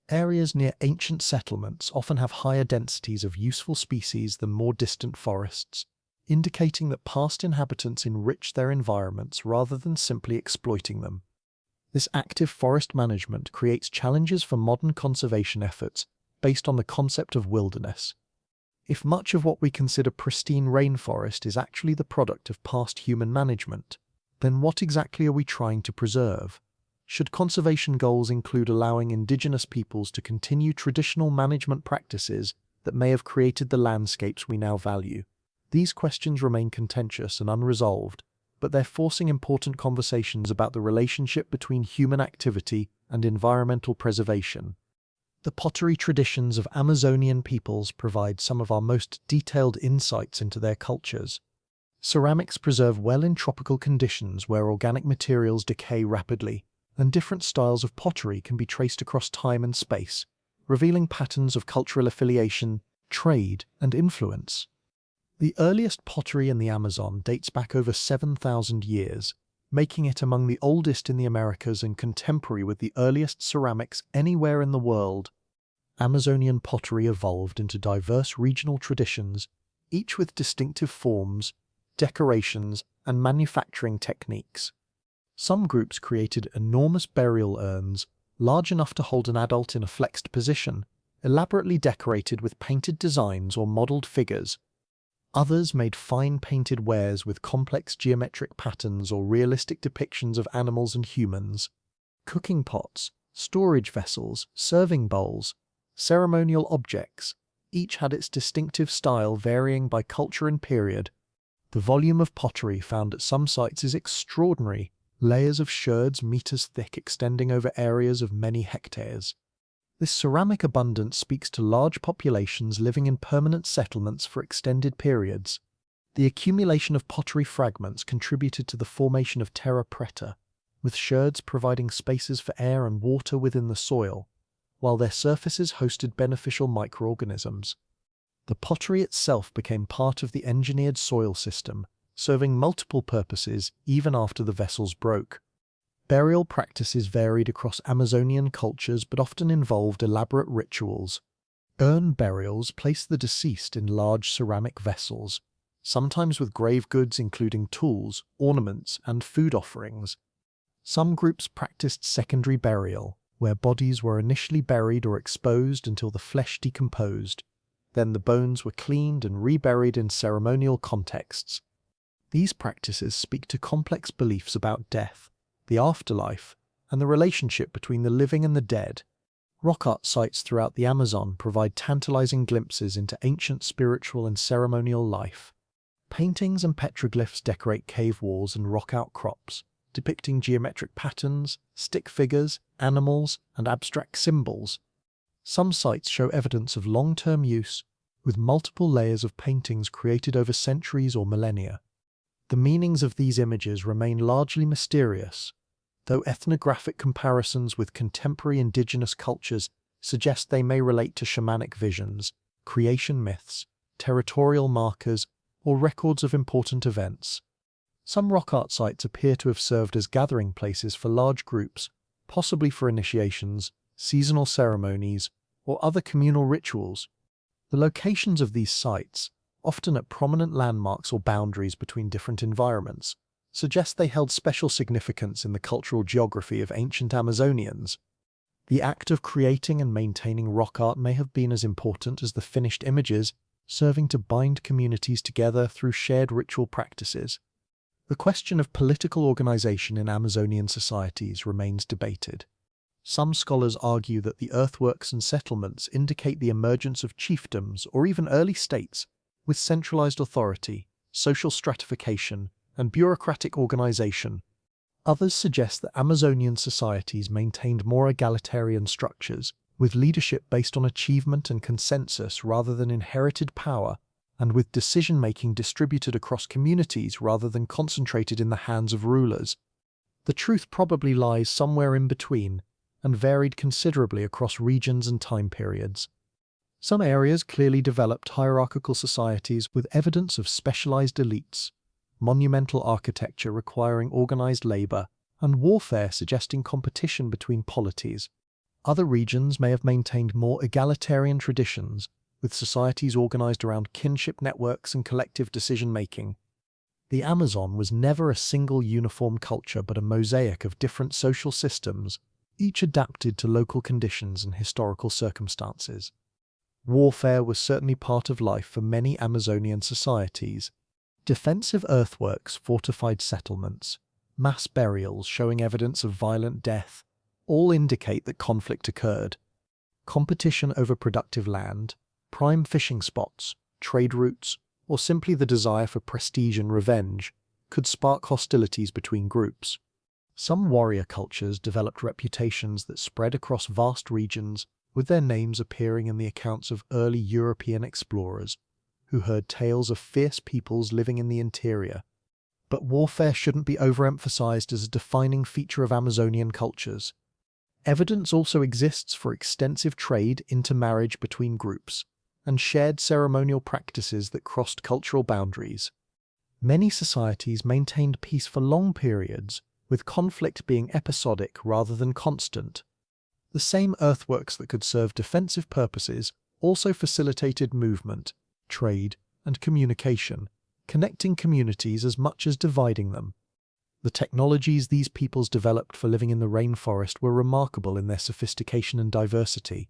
Speaker 1: Areas near ancient settlements often have higher densities of useful species than more distant forests, indicating that past inhabitants enriched their environments rather than simply exploiting them. This active forest management creates challenges for modern conservation efforts based on the concept of wilderness. If much of what we consider pristine rainforest is actually the product of past human management, then what exactly are we trying to preserve? Should conservation goals include allowing indigenous peoples to continue traditional management practices that may have created the landscapes we now value? These questions remain contentious and unresolved, but they're forcing important conversations about the relationship between human activity and environmental preservation. The pottery traditions of Amazonian peoples provide some of our most detailed insights into their cultures. Ceramics preserve well in tropical conditions where organic materials decay rapidly, and different styles of pottery can be traced across time and space, revealing patterns of cultural affiliation, trade, and influence. The earliest pottery in the Amazon dates back over 7,000 years, making it among the oldest in the Americas and contemporary with the earliest ceramics anywhere in the world. Amazonian pottery evolved into diverse regional traditions, each with distinctive forms, decorations, and manufacturing techniques. Some groups created enormous burial urns, large enough to hold an adult in a flexed position, elaborately decorated with painted designs or modeled figures. Others made fine painted wares with complex geometric patterns or realistic depictions of animals and humans. Cooking pots, storage vessels, serving bowls, ceremonial objects, each had its distinctive style varying by culture and period. The volume of pottery found at some sites is extraordinary, layers of sherds meters thick extending over areas of many hectares. This ceramic abundance speaks to large populations living in permanent settlements for extended periods. The accumulation of pottery fragments contributed to the formation of terra preta, with sherds providing spaces for air and water within the soil, while their surfaces hosted beneficial microorganisms. The pottery itself became part of the engineered soil system, serving multiple purposes even after the vessels broke. Burial practices varied across Amazonian cultures but often involved elaborate rituals. Urn burials placed the deceased in large ceramic vessels, sometimes with grave goods including tools, ornaments, and food offerings. Some groups practiced secondary burial, where bodies were initially buried or exposed until the flesh decomposed. Then the bones were cleaned and reburied in ceremonial contexts. These practices speak to complex beliefs about death, the afterlife, and the relationship between the living and the dead. Rock art sites throughout the Amazon provide tantalizing glimpses into ancient spiritual and ceremonial life. Paintings and petroglyphs decorate cave walls and rock outcrops, depicting geometric patterns, stick figures, animals, and abstract symbols. Some sites show evidence of long-term use, with multiple layers of paintings created over centuries or millennia. The meanings of these images remain largely mysterious, though ethnographic comparisons with contemporary indigenous cultures suggest they may relate to shamanic visions, creation myths, territorial markers, or records of important events. Some rock art sites appear to have served as gathering places for large groups, possibly for initiations, seasonal ceremonies, or other communal rituals. The locations of these sites, often at prominent landmarks or boundaries between different environments, suggest they held special significance in the cultural geography of ancient Amazonians. The act of creating and maintaining rock art may have been as important as the finished images, serving to bind communities together through shared ritual practices. The question of political organization in Amazonian societies remains debated. Some scholars argue that the earthworks and settlements indicate the emergence of chiefdoms or even early states, with centralized authority, social stratification, and bureaucratic organization. Others suggest that Amazonian societies maintained more egalitarian structures, with leadership based on achievement and consensus rather than inherited power, and with decision-making distributed across communities rather than concentrated in the hands of rulers. The truth probably lies somewhere in between, and varied considerably across regions and time periods. Some areas clearly developed hierarchical societies with evidence of specialized elites, monumental architecture requiring organized labor, and warfare suggesting competition between polities. Other regions may have maintained more egalitarian traditions, with societies organized around kinship networks and collective decision-making. The Amazon was never a single uniform culture but a mosaic of different social systems, each adapted to local conditions and historical circumstances. Warfare was certainly part of life for many Amazonian societies. Defensive earthworks, fortified settlements, mass burials showing evidence of violent death, all indicate that conflict occurred. Competition over productive land, prime fishing spots, trade routes, or simply the desire for prestige and revenge could spark hostilities between groups. Some warrior cultures developed reputations that spread across vast regions, with their names appearing in the accounts of early European explorers, who heard tales of fierce peoples living in the interior. But warfare shouldn't be overemphasized as a defining feature of Amazonian cultures. Evidence also exists for extensive trade, intermarriage between groups, and shared ceremonial practices that crossed cultural boundaries. Many societies maintained peace for long periods, with conflict being episodic rather than constant. The same earthworks that could serve defensive purposes also facilitated movement, trade, and communication, connecting communities as much as dividing them. The technologies these peoples developed for living in the rainforest were remarkable in their sophistication and diversity.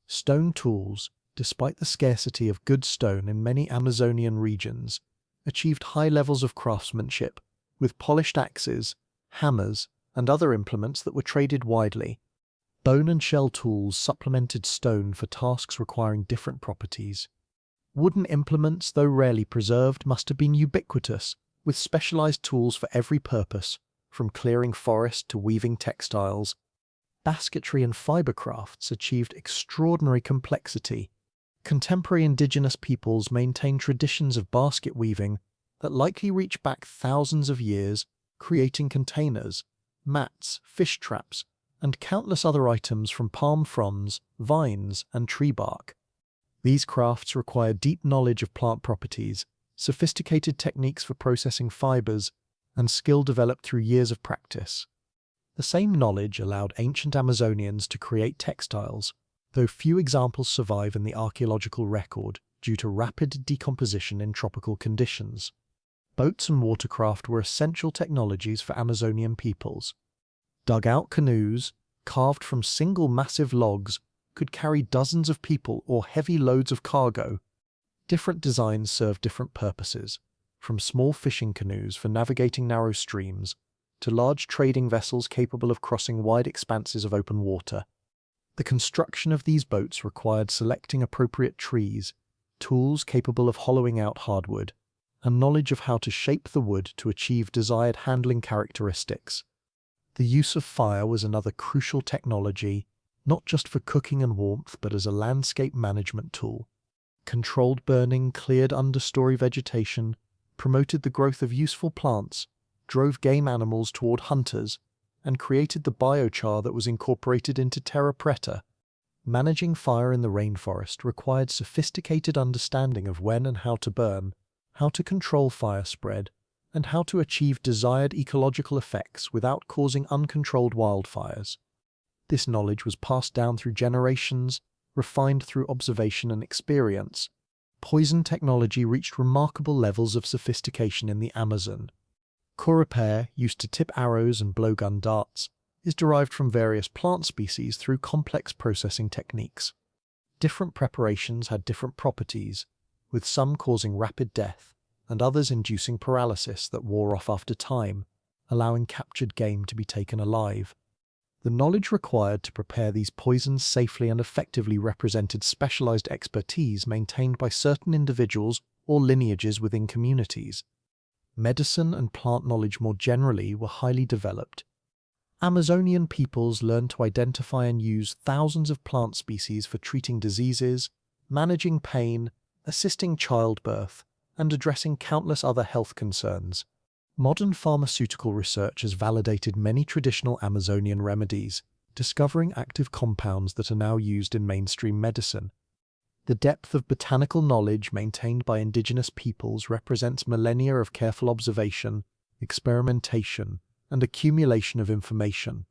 Speaker 1: Stone tools, despite the scarcity of good stone in many Amazonian regions, achieved high levels of craftsmanship, with polished axes, hammers, and other implements that were traded widely. Bone and shell tools supplemented stone for tasks requiring different properties. Wooden implements, though rarely preserved, must have been ubiquitous, with specialized tools for every purpose, from clearing forest to weaving textiles. Basketry and fiber crafts achieved extraordinary complexity. Contemporary indigenous peoples maintain traditions of basket weaving that likely reach back thousands of years, creating containers, mats, fish traps, and countless other items from palm fronds, vines, and tree bark. These crafts require deep knowledge of plant properties, sophisticated techniques for processing fibers, and skill developed through years of practice. The same knowledge allowed ancient Amazonians to create textiles, though few examples survive in the archaeological record due to rapid decomposition in tropical conditions. Boats and watercraft were essential technologies for Amazonian peoples. Dug-out canoes, carved from single massive logs, could carry dozens of people or heavy loads of cargo. Different designs served different purposes, from small fishing canoes for navigating narrow streams to large trading vessels capable of crossing wide expanses of open water. The construction of these boats required selecting appropriate trees, tools capable of hollowing out hardwood, and knowledge of how to shape the wood to achieve desired handling characteristics. The use of fire was another crucial technology, not just for cooking and warmth but as a landscape management tool. Controlled burning cleared understory vegetation, promoted the growth of useful plants, drove game animals toward hunters, and created the biochar that was incorporated into terra preta. Managing fire in the rainforest required sophisticated understanding of when and how to burn, how to control fire spread, and how to achieve desired ecological effects without causing uncontrolled wildfires. This knowledge was passed down through generations, refined through observation and experience. Poison technology reached remarkable levels of sophistication in the Amazon. Curupare, used to tip arrows and blowgun darts, is derived from various plant species through complex processing techniques. Different preparations had different properties, with some causing rapid death and others inducing paralysis that wore off after time, allowing captured game to be taken alive. The knowledge required to prepare these poisons safely and effectively represented specialized expertise maintained by certain individuals or lineages within communities. Medicine and plant knowledge more generally were highly developed. Amazonian peoples learned to identify and use thousands of plant species for treating diseases, managing pain, assisting childbirth, and addressing countless other health concerns. Modern pharmaceutical research has validated many traditional Amazonian remedies, discovering active compounds that are now used in mainstream medicine. The depth of botanical knowledge maintained by indigenous peoples represents millennia of careful observation, experimentation, and accumulation of information.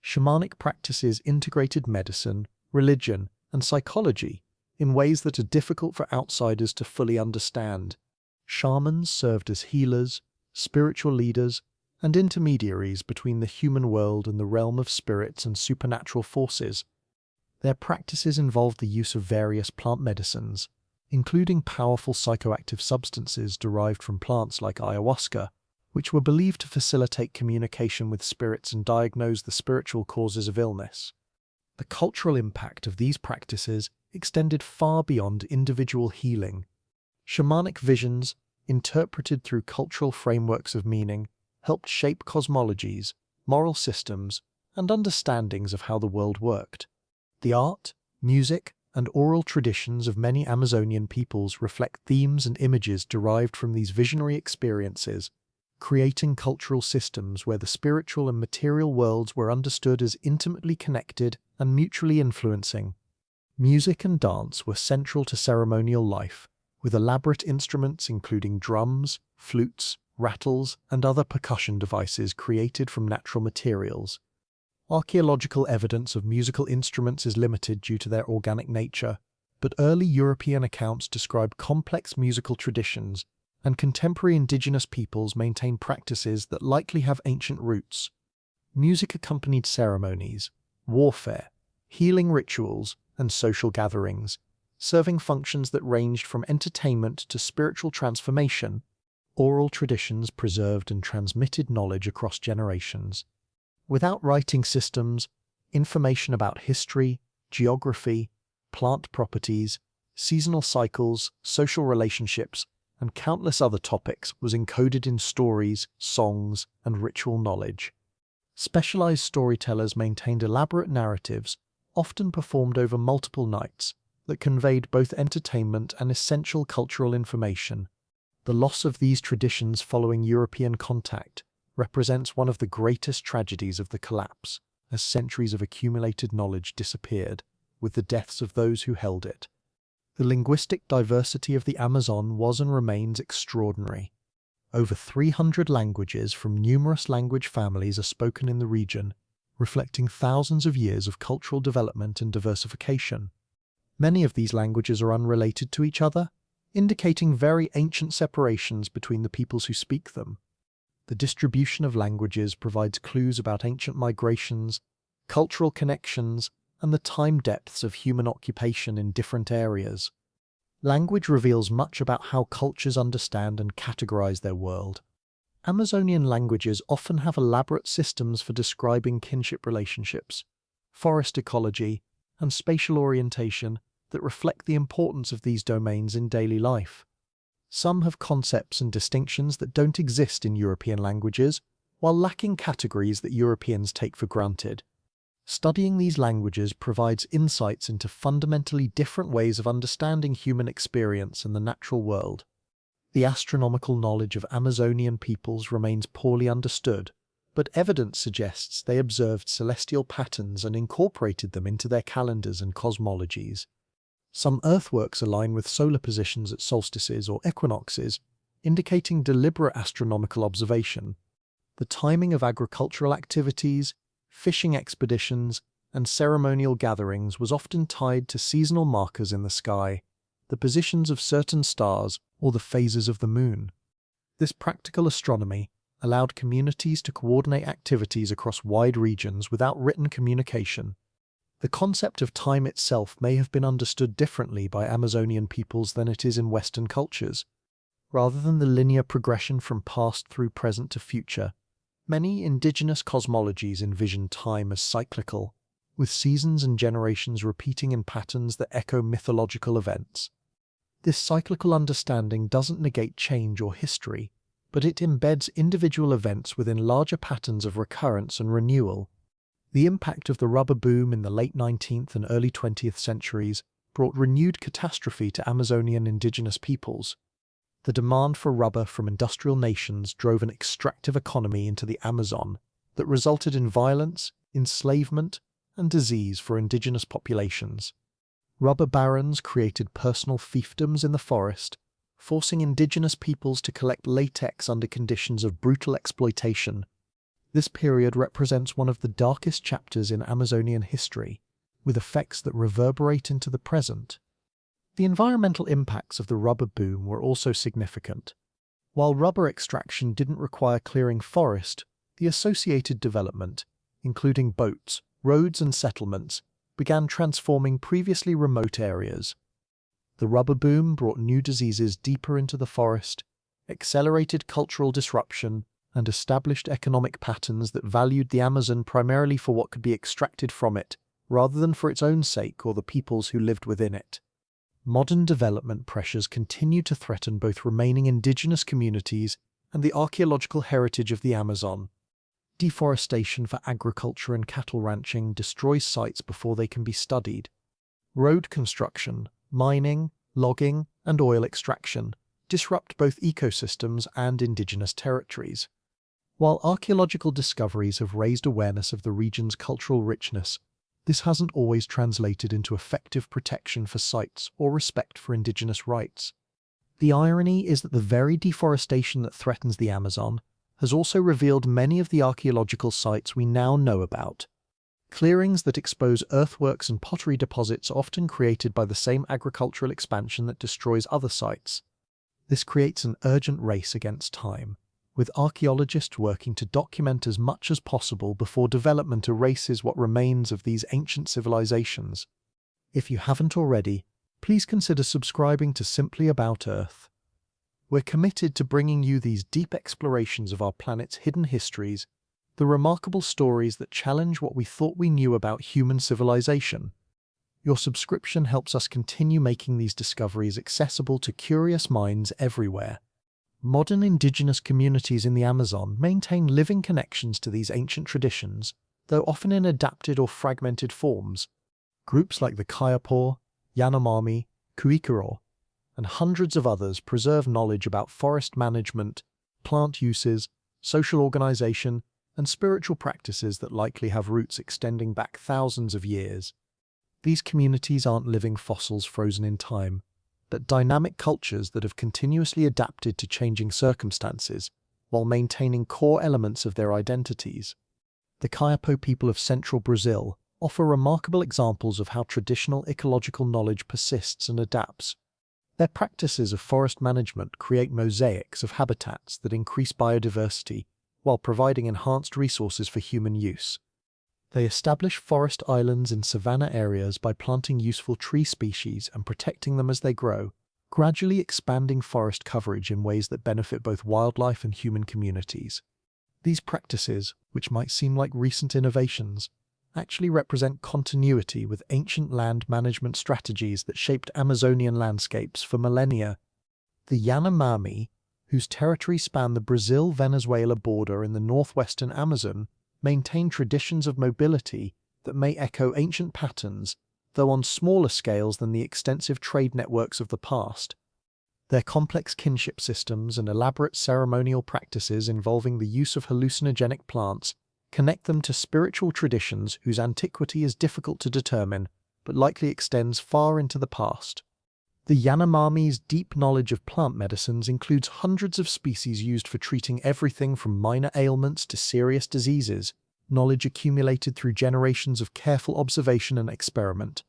Speaker 1: Shamanic practices integrated medicine, religion, and psychology in ways that are difficult for outsiders to fully understand. Shamans served as healers, spiritual leaders, and intermediaries between the human world and the realm of spirits and supernatural forces. Their practices involved the use of various plant medicines, including powerful psychoactive substances derived from plants like ayahuasca, which were believed to facilitate communication with spirits and diagnose the spiritual causes of illness. The cultural impact of these practices extended far beyond individual healing. Shamanic visions, interpreted through cultural frameworks of meaning, helped shape cosmologies, moral systems, and understandings of how the world worked. The art, music, and oral traditions of many Amazonian peoples reflect themes and images derived from these visionary experiences, creating cultural systems where the spiritual and material worlds were understood as intimately connected and mutually influencing. Music and dance were central to ceremonial life, with elaborate instruments including drums, flutes, rattles, and other percussion devices created from natural materials. Archaeological evidence of musical instruments is limited due to their organic nature, but early European accounts describe complex musical traditions, and contemporary indigenous peoples maintain practices that likely have ancient roots. Music accompanied ceremonies, warfare, healing rituals, and social gatherings, serving functions that ranged from entertainment to spiritual transformation. Oral traditions preserved and transmitted knowledge across generations. Without writing systems, information about history, geography, plant properties, seasonal cycles, social relationships, and countless other topics was encoded in stories, songs, and ritual knowledge. Specialized storytellers maintained elaborate narratives, often performed over multiple nights, that conveyed both entertainment and essential cultural information. The loss of these traditions following European contact represents one of the greatest tragedies of the collapse, as centuries of accumulated knowledge disappeared, with the deaths of those who held it. The linguistic diversity of the Amazon was and remains extraordinary. Over 300 languages from numerous language families are spoken in the region, reflecting thousands of years of cultural development and diversification. Many of these languages are unrelated to each other, indicating very ancient separations between the peoples who speak them. The distribution of languages provides clues about ancient migrations, cultural connections, and the time depths of human occupation in different areas. Language reveals much about how cultures understand and categorize their world. Amazonian languages often have elaborate systems for describing kinship relationships, forest ecology, and spatial orientation that reflect the importance of these domains in daily life. Some have concepts and distinctions that don't exist in European languages, while lacking categories that Europeans take for granted. Studying these languages provides insights into fundamentally different ways of understanding human experience and the natural world. The astronomical knowledge of Amazonian peoples remains poorly understood, but evidence suggests they observed celestial patterns and incorporated them into their calendars and cosmologies. Some earthworks align with solar positions at solstices or equinoxes, indicating deliberate astronomical observation. The timing of agricultural activities, fishing expeditions, and ceremonial gatherings was often tied to seasonal markers in the sky, the positions of certain stars, or the phases of the moon. This practical astronomy allowed communities to coordinate activities across wide regions without written communication. The concept of time itself may have been understood differently by Amazonian peoples than it is in Western cultures. Rather than the linear progression from past through present to future, many indigenous cosmologies envision time as cyclical, with seasons and generations repeating in patterns that echo mythological events. This cyclical understanding doesn't negate change or history, but it embeds individual events within larger patterns of recurrence and renewal. The impact of the rubber boom in the late 19th and early 20th centuries brought renewed catastrophe to Amazonian indigenous peoples. The demand for rubber from industrial nations drove an extractive economy into the Amazon that resulted in violence, enslavement, and disease for indigenous populations. Rubber barons created personal fiefdoms in the forest, forcing indigenous peoples to collect latex under conditions of brutal exploitation. This period represents one of the darkest chapters in Amazonian history, with effects that reverberate into the present. The environmental impacts of the rubber boom were also significant. While rubber extraction didn't require clearing forest, the associated development, including boats, roads, and settlements, began transforming previously remote areas. The rubber boom brought new diseases deeper into the forest, accelerated cultural disruption, and established economic patterns that valued the Amazon primarily for what could be extracted from it, rather than for its own sake or the peoples who lived within it. Modern development pressures continue to threaten both remaining indigenous communities and the archaeological heritage of the Amazon. Deforestation for agriculture and cattle ranching destroys sites before they can be studied. Road construction, mining, logging, and oil extraction disrupt both ecosystems and indigenous territories. While archaeological discoveries have raised awareness of the region's cultural richness, this hasn't always translated into effective protection for sites or respect for indigenous rights. The irony is that the very deforestation that threatens the Amazon has also revealed many of the archaeological sites we now know about. Clearings that expose earthworks and pottery deposits are often created by the same agricultural expansion that destroys other sites. This creates an urgent race against time, with archaeologists working to document as much as possible before development erases what remains of these ancient civilizations. If you haven't already, please consider subscribing to Simply About Earth. We're committed to bringing you these deep explorations of our planet's hidden histories, the remarkable stories that challenge what we thought we knew about human civilization. Your subscription helps us continue making these discoveries accessible to curious minds everywhere. Modern indigenous communities in the Amazon maintain living connections to these ancient traditions, though often in adapted or fragmented forms. Groups like the Kayapo, Yanomami, Kuikaro, and hundreds of others preserve knowledge about forest management, plant uses, social organization, and spiritual practices that likely have roots extending back thousands of years. These communities aren't living fossils frozen in time, but dynamic cultures that have continuously adapted to changing circumstances while maintaining core elements of their identities. The Kayapo people of central Brazil offer remarkable examples of how traditional ecological knowledge persists and adapts. Their practices of forest management create mosaics of habitats that increase biodiversity while providing enhanced resources for human use. They establish forest islands in savanna areas by planting useful tree species and protecting them as they grow, gradually expanding forest coverage in ways that benefit both wildlife and human communities. These practices, which might seem like recent innovations, actually represent continuity with ancient land management strategies that shaped Amazonian landscapes for millennia. The Yanomami, whose territories span the Brazil-Venezuela border in the northwestern Amazon, maintain traditions of mobility that may echo ancient patterns, though on smaller scales than the extensive trade networks of the past. Their complex kinship systems and elaborate ceremonial practices involving the use of hallucinogenic plants connect them to spiritual traditions whose antiquity is difficult to determine, but likely extends far into the past. The Yanomami's deep knowledge of plant medicines includes hundreds of species used for treating everything from minor ailments to serious diseases, knowledge accumulated through generations of careful observation and experiment.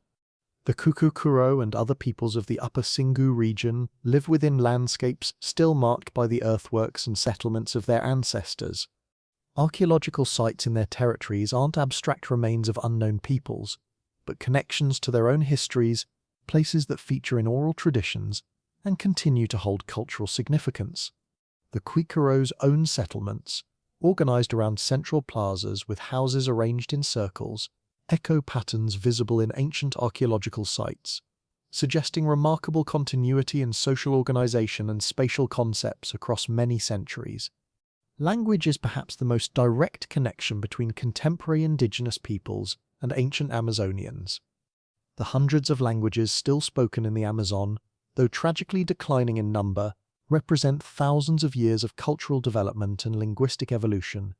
Speaker 1: The Kukukuro and other peoples of the Upper Singu region live within landscapes still marked by the earthworks and settlements of their ancestors. Archaeological sites in their territories aren't abstract remains of unknown peoples, but connections to their own histories, places that feature in oral traditions and continue to hold cultural significance. The Kwikuro's own settlements, organized around central plazas with houses arranged in circles, echo patterns visible in ancient archaeological sites, suggesting remarkable continuity in social organization and spatial concepts across many centuries. Language is perhaps the most direct connection between contemporary indigenous peoples and ancient Amazonians. The hundreds of languages still spoken in the Amazon, though tragically declining in number, represent thousands of years of cultural development and linguistic evolution.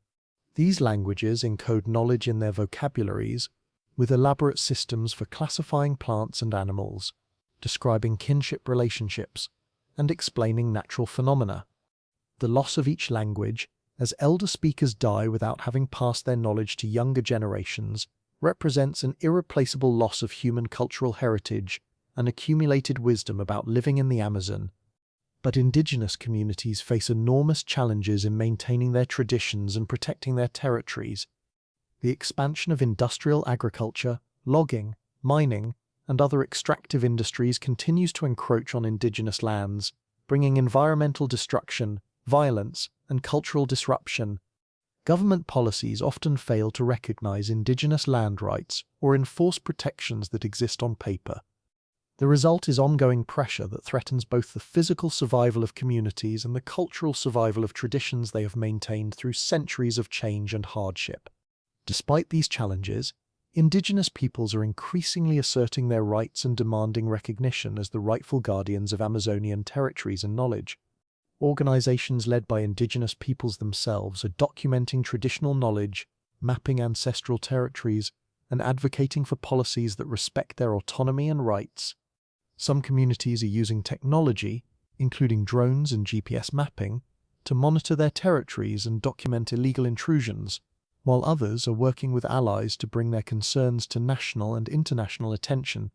Speaker 1: These languages encode knowledge in their vocabularies, with elaborate systems for classifying plants and animals, describing kinship relationships, and explaining natural phenomena. The loss of each language, as elder speakers die without having passed their knowledge to younger generations, represents an irreplaceable loss of human cultural heritage and accumulated wisdom about living in the Amazon. But indigenous communities face enormous challenges in maintaining their traditions and protecting their territories. The expansion of industrial agriculture, logging, mining, and other extractive industries continues to encroach on indigenous lands, bringing environmental destruction, violence, and cultural disruption. Government policies often fail to recognize indigenous land rights or enforce protections that exist on paper. The result is ongoing pressure that threatens both the physical survival of communities and the cultural survival of traditions they have maintained through centuries of change and hardship. Despite these challenges, indigenous peoples are increasingly asserting their rights and demanding recognition as the rightful guardians of Amazonian territories and knowledge. Organizations led by indigenous peoples themselves are documenting traditional knowledge, mapping ancestral territories, and advocating for policies that respect their autonomy and rights. Some communities are using technology, including drones and GPS mapping, to monitor their territories and document illegal intrusions, while others are working with allies to bring their concerns to national and international attention.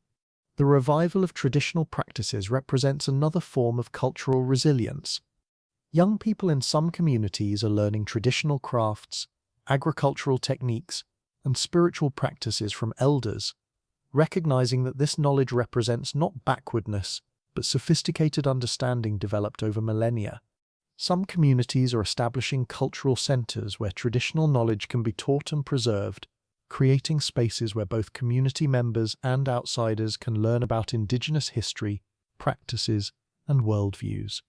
Speaker 1: The revival of traditional practices represents another form of cultural resilience. Young people in some communities are learning traditional crafts, agricultural techniques, and spiritual practices from elders, recognizing that this knowledge represents not backwardness, but sophisticated understanding developed over millennia. Some communities are establishing cultural centers where traditional knowledge can be taught and preserved, creating spaces where both community members and outsiders can learn about indigenous history, practices, and worldviews.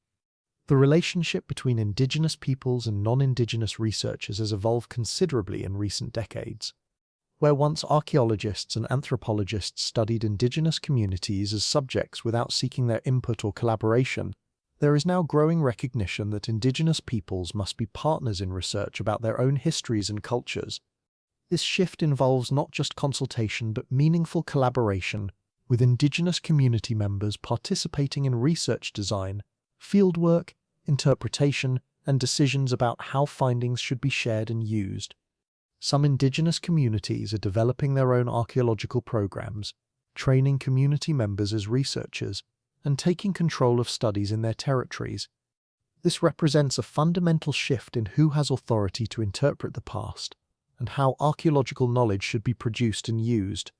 Speaker 1: The relationship between indigenous peoples and non-indigenous researchers has evolved considerably in recent decades. Where once archaeologists and anthropologists studied indigenous communities as subjects without seeking their input or collaboration, there is now growing recognition that indigenous peoples must be partners in research about their own histories and cultures. This shift involves not just consultation but meaningful collaboration, with indigenous community members participating in research design, fieldwork, interpretation, and decisions about how findings should be shared and used. Some indigenous communities are developing their own archaeological programs, training community members as researchers, and taking control of studies in their territories. This represents a fundamental shift in who has authority to interpret the past, and how archaeological knowledge should be produced and used.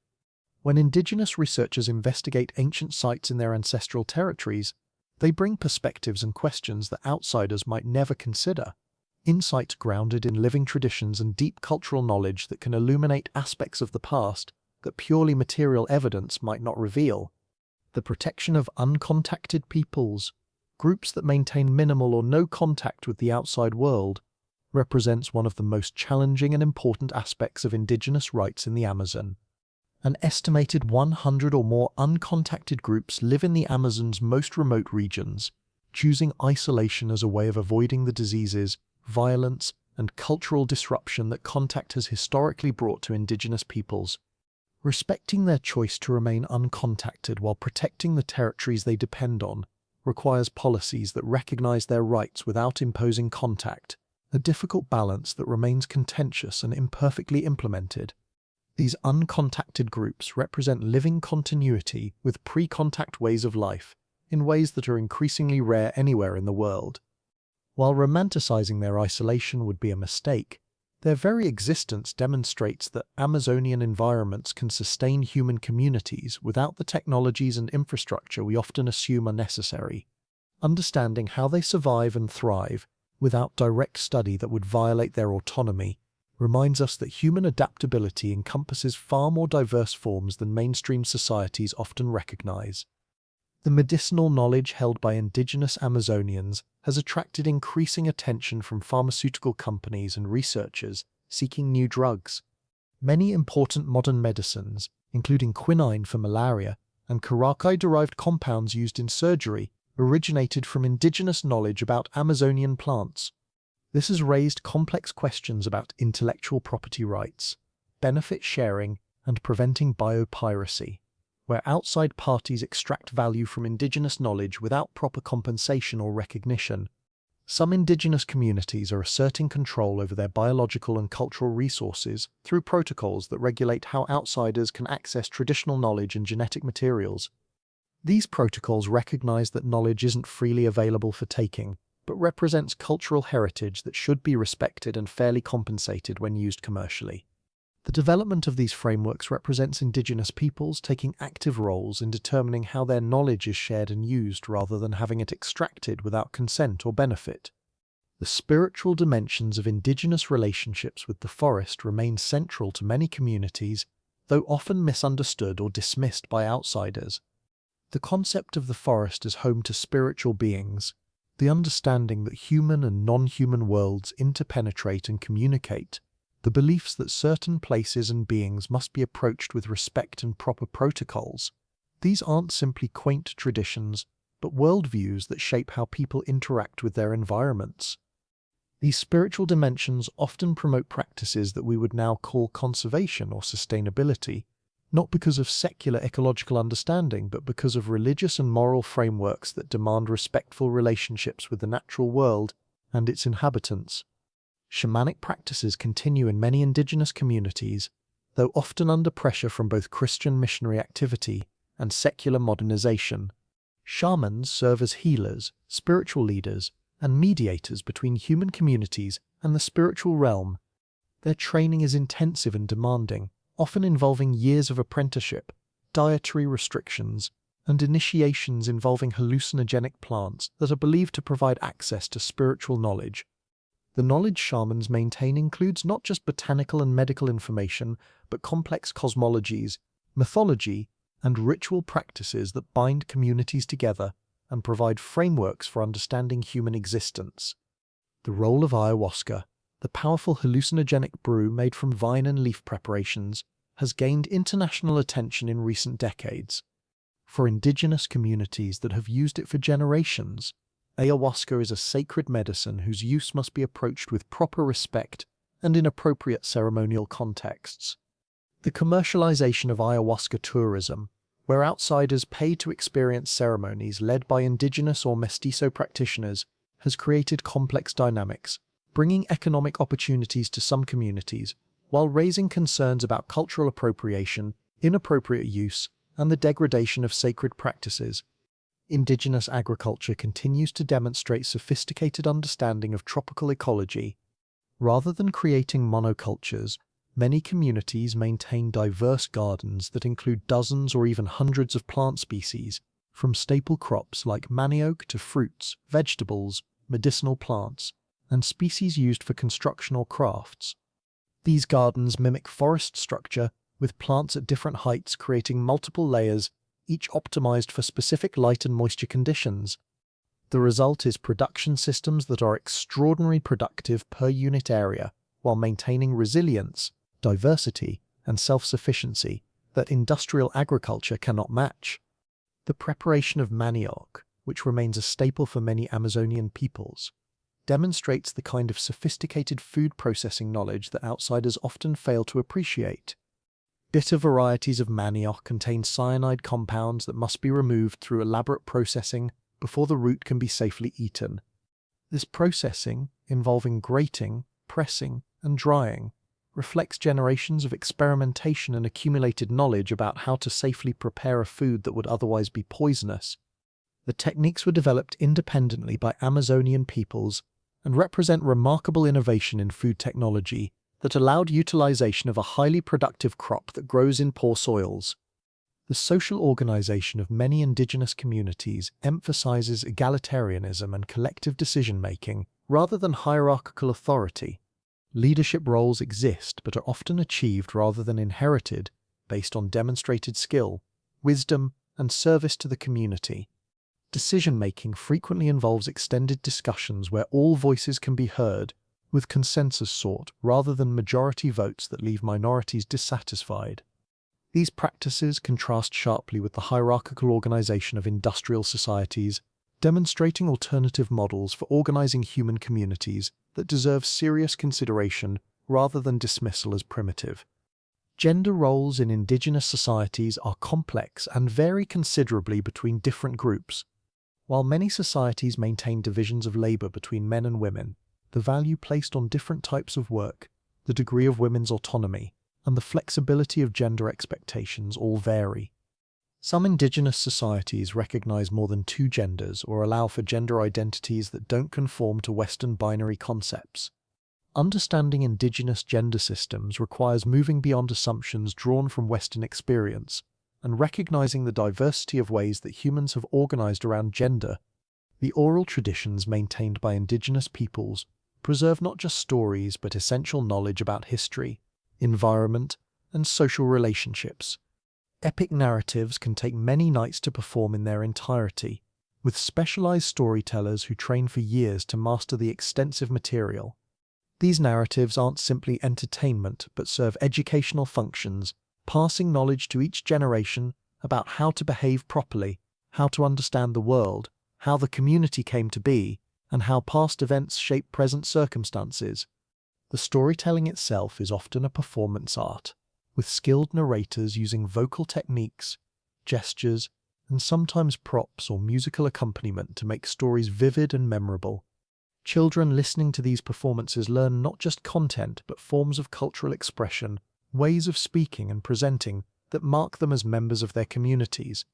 Speaker 1: When indigenous researchers investigate ancient sites in their ancestral territories, they bring perspectives and questions that outsiders might never consider. Insights grounded in living traditions and deep cultural knowledge that can illuminate aspects of the past that purely material evidence might not reveal. The protection of uncontacted peoples, groups that maintain minimal or no contact with the outside world, represents one of the most challenging and important aspects of indigenous rights in the Amazon. An estimated 100 or more uncontacted groups live in the Amazon's most remote regions, choosing isolation as a way of avoiding the diseases, violence, and cultural disruption that contact has historically brought to indigenous peoples. Respecting their choice to remain uncontacted while protecting the territories they depend on requires policies that recognize their rights without imposing contact, a difficult balance that remains contentious and imperfectly implemented. These uncontacted groups represent living continuity with pre-contact ways of life, in ways that are increasingly rare anywhere in the world. While romanticizing their isolation would be a mistake, their very existence demonstrates that Amazonian environments can sustain human communities without the technologies and infrastructure we often assume are necessary. Understanding how they survive and thrive without direct study that would violate their autonomy reminds us that human adaptability encompasses far more diverse forms than mainstream societies often recognize. The medicinal knowledge held by indigenous Amazonians has attracted increasing attention from pharmaceutical companies and researchers seeking new drugs. Many important modern medicines, including quinine for malaria and karakai-derived compounds used in surgery, originated from indigenous knowledge about Amazonian plants. This has raised complex questions about intellectual property rights, benefit sharing, and preventing biopiracy, where outside parties extract value from indigenous knowledge without proper compensation or recognition. Some indigenous communities are asserting control over their biological and cultural resources through protocols that regulate how outsiders can access traditional knowledge and genetic materials. These protocols recognize that knowledge isn't freely available for taking, but represents cultural heritage that should be respected and fairly compensated when used commercially. The development of these frameworks represents indigenous peoples taking active roles in determining how their knowledge is shared and used rather than having it extracted without consent or benefit. The spiritual dimensions of indigenous relationships with the forest remain central to many communities, though often misunderstood or dismissed by outsiders. The concept of the forest as home to spiritual beings, the understanding that human and non-human worlds interpenetrate and communicate, the beliefs that certain places and beings must be approached with respect and proper protocols. These aren't simply quaint traditions, but worldviews that shape how people interact with their environments. These spiritual dimensions often promote practices that we would now call conservation or sustainability, not because of secular ecological understanding, but because of religious and moral frameworks that demand respectful relationships with the natural world and its inhabitants. Shamanic practices continue in many indigenous communities, though often under pressure from both Christian missionary activity and secular modernization. Shamans serve as healers, spiritual leaders, and mediators between human communities and the spiritual realm. Their training is intensive and demanding, often involving years of apprenticeship, dietary restrictions, and initiations involving hallucinogenic plants that are believed to provide access to spiritual knowledge. The knowledge shamans maintain includes not just botanical and medical information, but complex cosmologies, mythology, and ritual practices that bind communities together and provide frameworks for understanding human existence. The role of ayahuasca, the powerful hallucinogenic brew made from vine and leaf preparations, has gained international attention in recent decades. For indigenous communities that have used it for generations, ayahuasca is a sacred medicine whose use must be approached with proper respect and in appropriate ceremonial contexts. The commercialization of ayahuasca tourism, where outsiders pay to experience ceremonies led by indigenous or mestizo practitioners, has created complex dynamics, bringing economic opportunities to some communities, while raising concerns about cultural appropriation, inappropriate use, and the degradation of sacred practices. Indigenous agriculture continues to demonstrate sophisticated understanding of tropical ecology. Rather than creating monocultures, many communities maintain diverse gardens that include dozens or even hundreds of plant species, from staple crops like manioc to fruits, vegetables, medicinal plants, and species used for construction or crafts. These gardens mimic forest structure, with plants at different heights creating multiple layers, each optimized for specific light and moisture conditions. The result is production systems that are extraordinarily productive per unit area, while maintaining resilience, diversity, and self-sufficiency that industrial agriculture cannot match. The preparation of manioc, which remains a staple for many Amazonian peoples, demonstrates the kind of sophisticated food processing knowledge that outsiders often fail to appreciate. Bitter varieties of manioc contain cyanide compounds that must be removed through elaborate processing before the root can be safely eaten. This processing, involving grating, pressing, and drying, reflects generations of experimentation and accumulated knowledge about how to safely prepare a food that would otherwise be poisonous. The techniques were developed independently by Amazonian peoples and represent remarkable innovation in food technology that allowed utilization of a highly productive crop that grows in poor soils. The social organization of many indigenous communities emphasizes egalitarianism and collective decision-making rather than hierarchical authority. Leadership roles exist but are often achieved rather than inherited, based on demonstrated skill, wisdom, and service to the community. Decision-making frequently involves extended discussions where all voices can be heard, with consensus sought rather than majority votes that leave minorities dissatisfied. These practices contrast sharply with the hierarchical organization of industrial societies, demonstrating alternative models for organizing human communities that deserve serious consideration rather than dismissal as primitive. Gender roles in indigenous societies are complex and vary considerably between different groups. While many societies maintain divisions of labor between men and women, the value placed on different types of work, the degree of women's autonomy, and the flexibility of gender expectations all vary. Some indigenous societies recognize more than two genders or allow for gender identities that don't conform to Western binary concepts. Understanding indigenous gender systems requires moving beyond assumptions drawn from Western experience and recognizing the diversity of ways that humans have organized around gender. The oral traditions maintained by indigenous peoples preserve not just stories but essential knowledge about history, environment, and social relationships. Epic narratives can take many nights to perform in their entirety, with specialized storytellers who train for years to master the extensive material. These narratives aren't simply entertainment but serve educational functions, passing knowledge to each generation about how to behave properly, how to understand the world, how the community came to be, and how past events shape present circumstances. The storytelling itself is often a performance art, with skilled narrators using vocal techniques, gestures, and sometimes props or musical accompaniment to make stories vivid and memorable. Children listening to these performances learn not just content but forms of cultural expression, ways of speaking and presenting that mark them as members of their communities.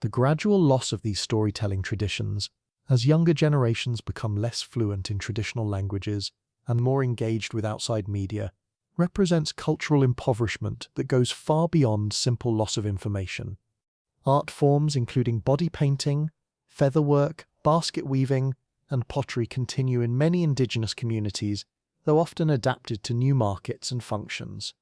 Speaker 1: The gradual loss of these storytelling traditions, as younger generations become less fluent in traditional languages and more engaged with outside media, represents cultural impoverishment that goes far beyond simple loss of information. Art forms including body painting, featherwork, basket weaving, and pottery continue in many indigenous communities, though often adapted to new markets and functions.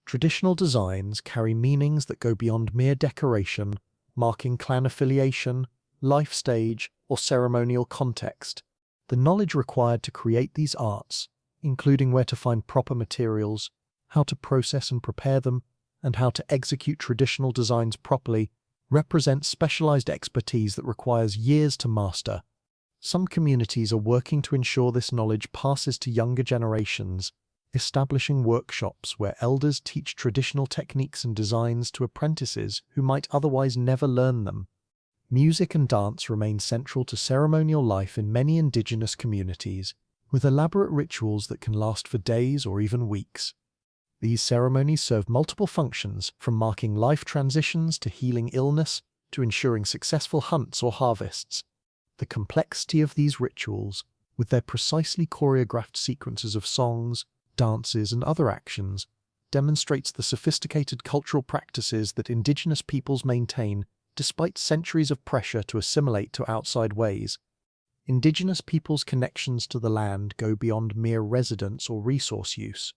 Speaker 1: Traditional designs carry meanings that go beyond mere decoration, marking clan affiliation, life stage, or ceremonial context. The knowledge required to create these arts, including where to find proper materials, how to process and prepare them, and how to execute traditional designs properly, represents specialized expertise that requires years to master. Some communities are working to ensure this knowledge passes to younger generations, establishing workshops where elders teach traditional techniques and designs to apprentices who might otherwise never learn them. Music and dance remain central to ceremonial life in many indigenous communities, with elaborate rituals that can last for days or even weeks. These ceremonies serve multiple functions, from marking life transitions to healing illness to ensuring successful hunts or harvests. The complexity of these rituals, with their precisely choreographed sequences of songs, dances, and other actions, demonstrates the sophisticated cultural practices that indigenous peoples maintain despite centuries of pressure to assimilate to outside ways. Indigenous peoples' connections to the land go beyond mere residence or resource use.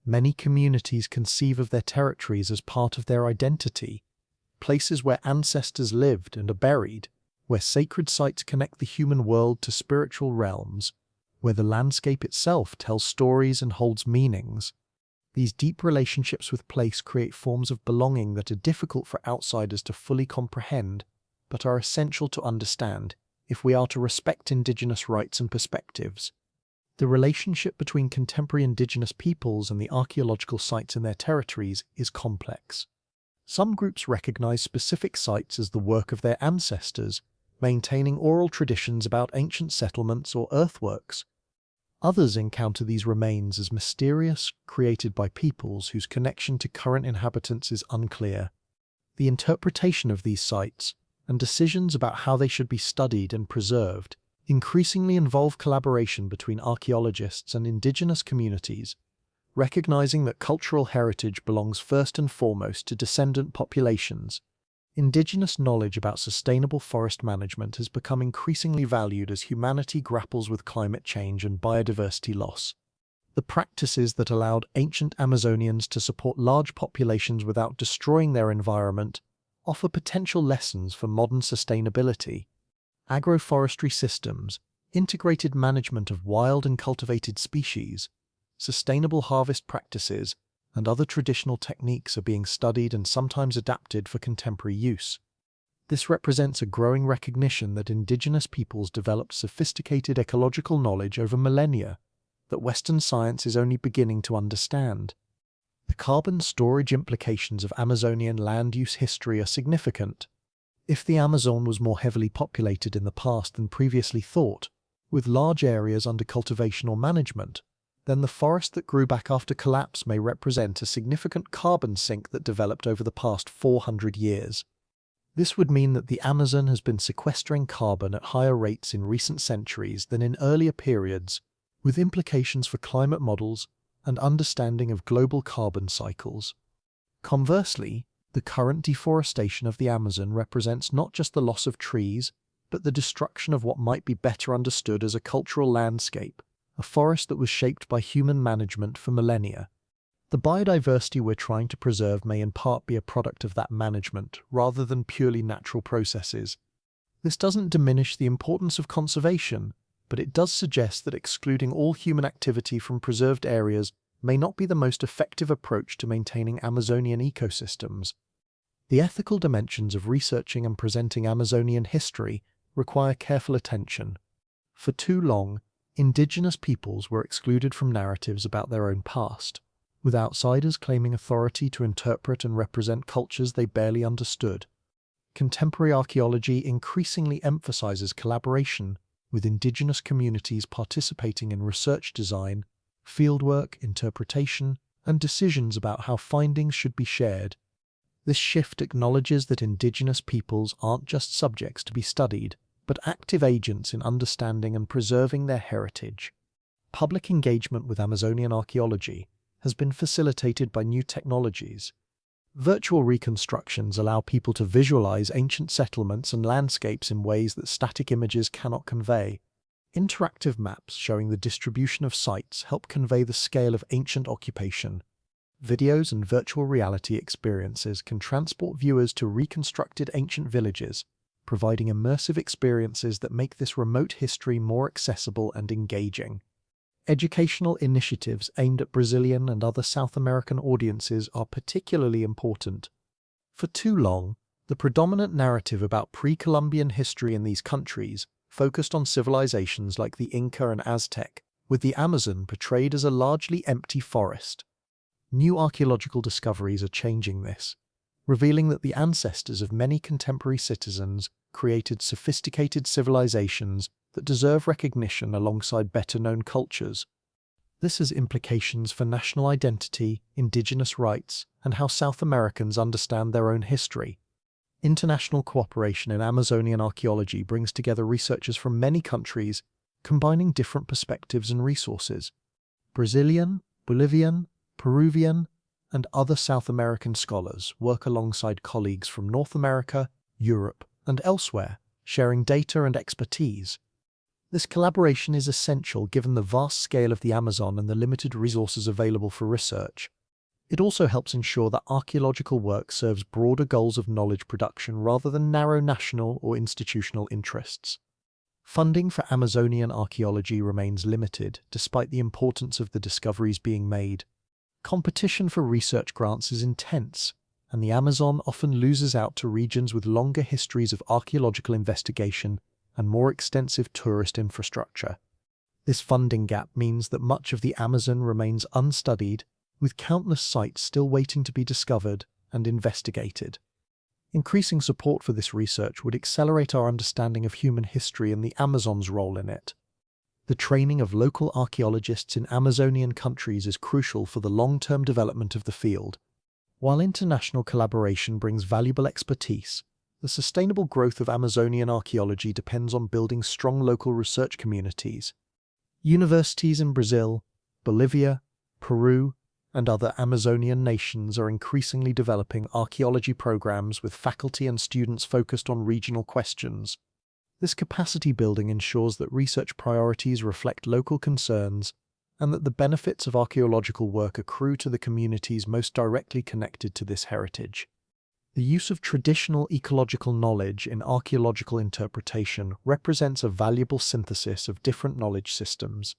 Speaker 1: Many communities conceive of their territories as part of their identity, places where ancestors lived and are buried, where sacred sites connect the human world to spiritual realms, where the landscape itself tells stories and holds meanings. These deep relationships with place create forms of belonging that are difficult for outsiders to fully comprehend, but are essential to understand. if we are to respect indigenous rights and perspectives. The relationship between contemporary indigenous peoples and the archaeological sites in their territories is complex. Some groups recognize specific sites as the work of their ancestors, maintaining oral traditions about ancient settlements or earthworks. Others encounter these remains as mysterious, created by peoples whose connection to current inhabitants is unclear. The interpretation of these sites, and decisions about how they should be studied and preserved, increasingly involve collaboration between archaeologists and indigenous communities, recognizing that cultural heritage belongs first and foremost to descendant populations. Indigenous knowledge about sustainable forest management has become increasingly valued as humanity grapples with climate change and biodiversity loss. The practices that allowed ancient Amazonians to support large populations without destroying their environment offer potential lessons for modern sustainability. Agroforestry systems, integrated management of wild and cultivated species, sustainable harvest practices, and other traditional techniques are being studied and sometimes adapted for contemporary use. This represents a growing recognition that indigenous peoples developed sophisticated ecological knowledge over millennia that Western science is only beginning to understand. The carbon storage implications of Amazonian land use history are significant. If the Amazon was more heavily populated in the past than previously thought, with large areas under cultivation or management, then the forest that grew back after collapse may represent a significant carbon sink that developed over the past 400 years. This would mean that the Amazon has been sequestering carbon at higher rates in recent centuries than in earlier periods, with implications for climate models and understanding of global carbon cycles. Conversely, the current deforestation of the Amazon represents not just the loss of trees, but the destruction of what might be better understood as a cultural landscape, a forest that was shaped by human management for millennia. The biodiversity we're trying to preserve may in part be a product of that management, rather than purely natural processes. This doesn't diminish the importance of conservation, but it does suggest that excluding all human activity from preserved areas may not be the most effective approach to maintaining Amazonian ecosystems. The ethical dimensions of researching and presenting Amazonian history require careful attention. For too long, indigenous peoples were excluded from narratives about their own past, with outsiders claiming authority to interpret and represent cultures they barely understood. Contemporary archaeology increasingly emphasizes collaboration, with indigenous communities participating in research design, fieldwork, interpretation, and decisions about how findings should be shared. This shift acknowledges that indigenous peoples aren't just subjects to be studied, but active agents in understanding and preserving their heritage. Public engagement with Amazonian archaeology has been facilitated by new technologies. Virtual reconstructions allow people to visualize ancient settlements and landscapes in ways that static images cannot convey. Interactive maps showing the distribution of sites help convey the scale of ancient occupation. Videos and virtual reality experiences can transport viewers to reconstructed ancient villages, providing immersive experiences that make this remote history more accessible and engaging. Educational initiatives aimed at Brazilian and other South American audiences are particularly important. For too long, the predominant narrative about pre-Columbian history in these countries focused on civilizations like the Inca and Aztec, with the Amazon portrayed as a largely empty forest. New archaeological discoveries are changing this, revealing that the ancestors of many contemporary citizens created sophisticated civilizations that deserve recognition alongside better-known cultures. This has implications for national identity, indigenous rights, and how South Americans understand their own history. International cooperation in Amazonian archaeology brings together researchers from many countries, combining different perspectives and resources. Brazilian, Bolivian, Peruvian, and other South American scholars work alongside colleagues from North America, Europe, and elsewhere, sharing data and expertise. This collaboration is essential given the vast scale of the Amazon and the limited resources available for research. It also helps ensure that archaeological work serves broader goals of knowledge production rather than narrow national or institutional interests. Funding for Amazonian archaeology remains limited, despite the importance of the discoveries being made. Competition for research grants is intense, and the Amazon often loses out to regions with longer histories of archaeological investigation and more extensive tourist infrastructure. This funding gap means that much of the Amazon remains unstudied, with countless sites still waiting to be discovered and investigated. Increasing support for this research would accelerate our understanding of human history and the Amazon's role in it. The training of local archaeologists in Amazonian countries is crucial for the long-term development of the field. While international collaboration brings valuable expertise, the sustainable growth of Amazonian archaeology depends on building strong local research communities. Universities in Brazil, Bolivia, Peru, and other Amazonian nations are increasingly developing archaeology programs with faculty and students focused on regional questions. This capacity building ensures that research priorities reflect local concerns and that the benefits of archaeological work accrue to the communities most directly connected to this heritage. The use of traditional ecological knowledge in archaeological interpretation represents a valuable synthesis of different knowledge systems.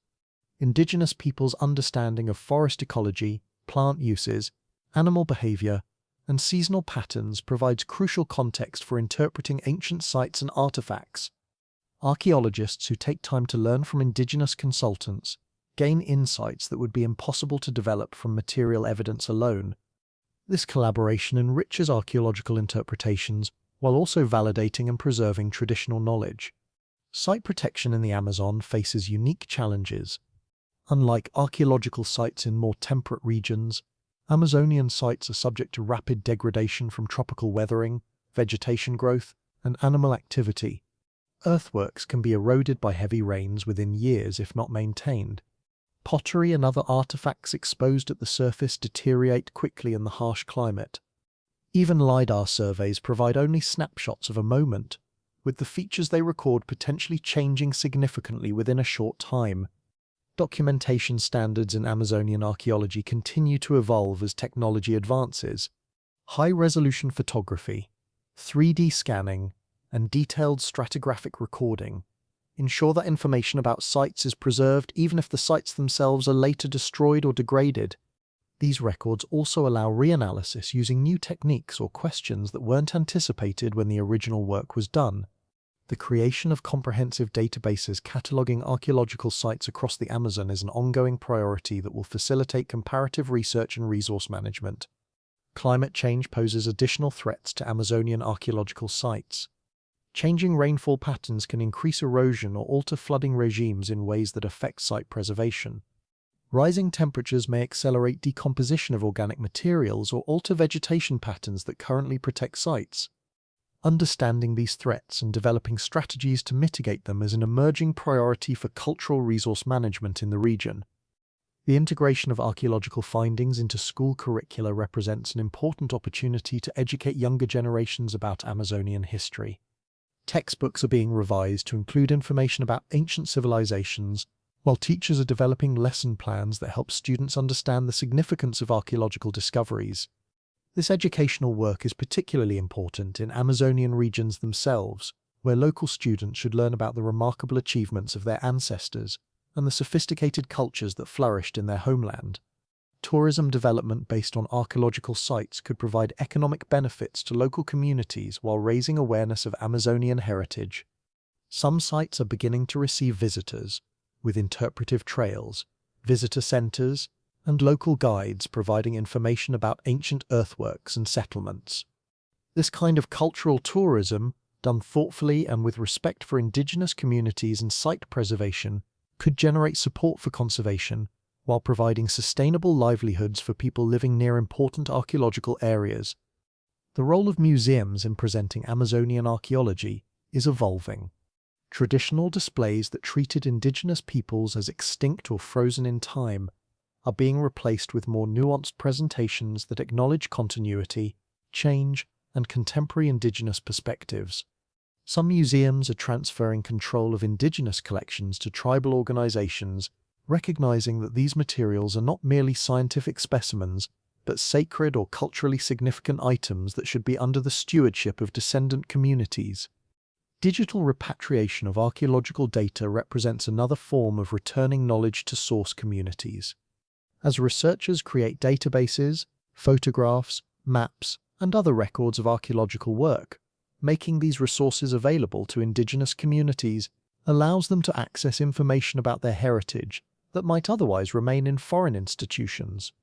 Speaker 1: Indigenous peoples' understanding of forest ecology, plant uses, animal behavior, and seasonal patterns provides crucial context for interpreting ancient sites and artifacts. Archaeologists who take time to learn from indigenous consultants gain insights that would be impossible to develop from material evidence alone. This collaboration enriches archaeological interpretations while also validating and preserving traditional knowledge. Site protection in the Amazon faces unique challenges. Unlike archaeological sites in more temperate regions, Amazonian sites are subject to rapid degradation from tropical weathering, vegetation growth, and animal activity. Earthworks can be eroded by heavy rains within years if not maintained. Pottery and other artifacts exposed at the surface deteriorate quickly in the harsh climate. Even LiDAR surveys provide only snapshots of a moment, with the features they record potentially changing significantly within a short time. Documentation standards in Amazonian archaeology continue to evolve as technology advances. High-resolution photography, 3D scanning, and detailed stratigraphic recording ensure that information about sites is preserved even if the sites themselves are later destroyed or degraded. These records also allow reanalysis using new techniques or questions that weren't anticipated when the original work was done. The creation of comprehensive databases cataloging archaeological sites across the Amazon is an ongoing priority that will facilitate comparative research and resource management. Climate change poses additional threats to Amazonian archaeological sites. Changing rainfall patterns can increase erosion or alter flooding regimes in ways that affect site preservation. Rising temperatures may accelerate decomposition of organic materials or alter vegetation patterns that currently protect sites. Understanding these threats and developing strategies to mitigate them is an emerging priority for cultural resource management in the region. The integration of archaeological findings into school curricula represents an important opportunity to educate younger generations about Amazonian history. Textbooks are being revised to include information about ancient civilizations, while teachers are developing lesson plans that help students understand the significance of archaeological discoveries. This educational work is particularly important in Amazonian regions themselves, where local students should learn about the remarkable achievements of their ancestors and the sophisticated cultures that flourished in their homeland. Tourism development based on archaeological sites could provide economic benefits to local communities while raising awareness of Amazonian heritage. Some sites are beginning to receive visitors, with interpretive trails, visitor centers, and local guides providing information about ancient earthworks and settlements. This kind of cultural tourism, done thoughtfully and with respect for indigenous communities and site preservation, could generate support for conservation while providing sustainable livelihoods for people living near important archaeological areas. The role of museums in presenting Amazonian archaeology is evolving. Traditional displays that treated indigenous peoples as extinct or frozen in time are being replaced with more nuanced presentations that acknowledge continuity, change, and contemporary indigenous perspectives. Some museums are transferring control of indigenous collections to tribal organizations, recognizing that these materials are not merely scientific specimens, but sacred or culturally significant items that should be under the stewardship of descendant communities. Digital repatriation of archaeological data represents another form of returning knowledge to source communities. As researchers create databases, photographs, maps, and other records of archaeological work, Making these resources available to indigenous communities allows them to access information about their heritage that might otherwise remain in foreign institutions.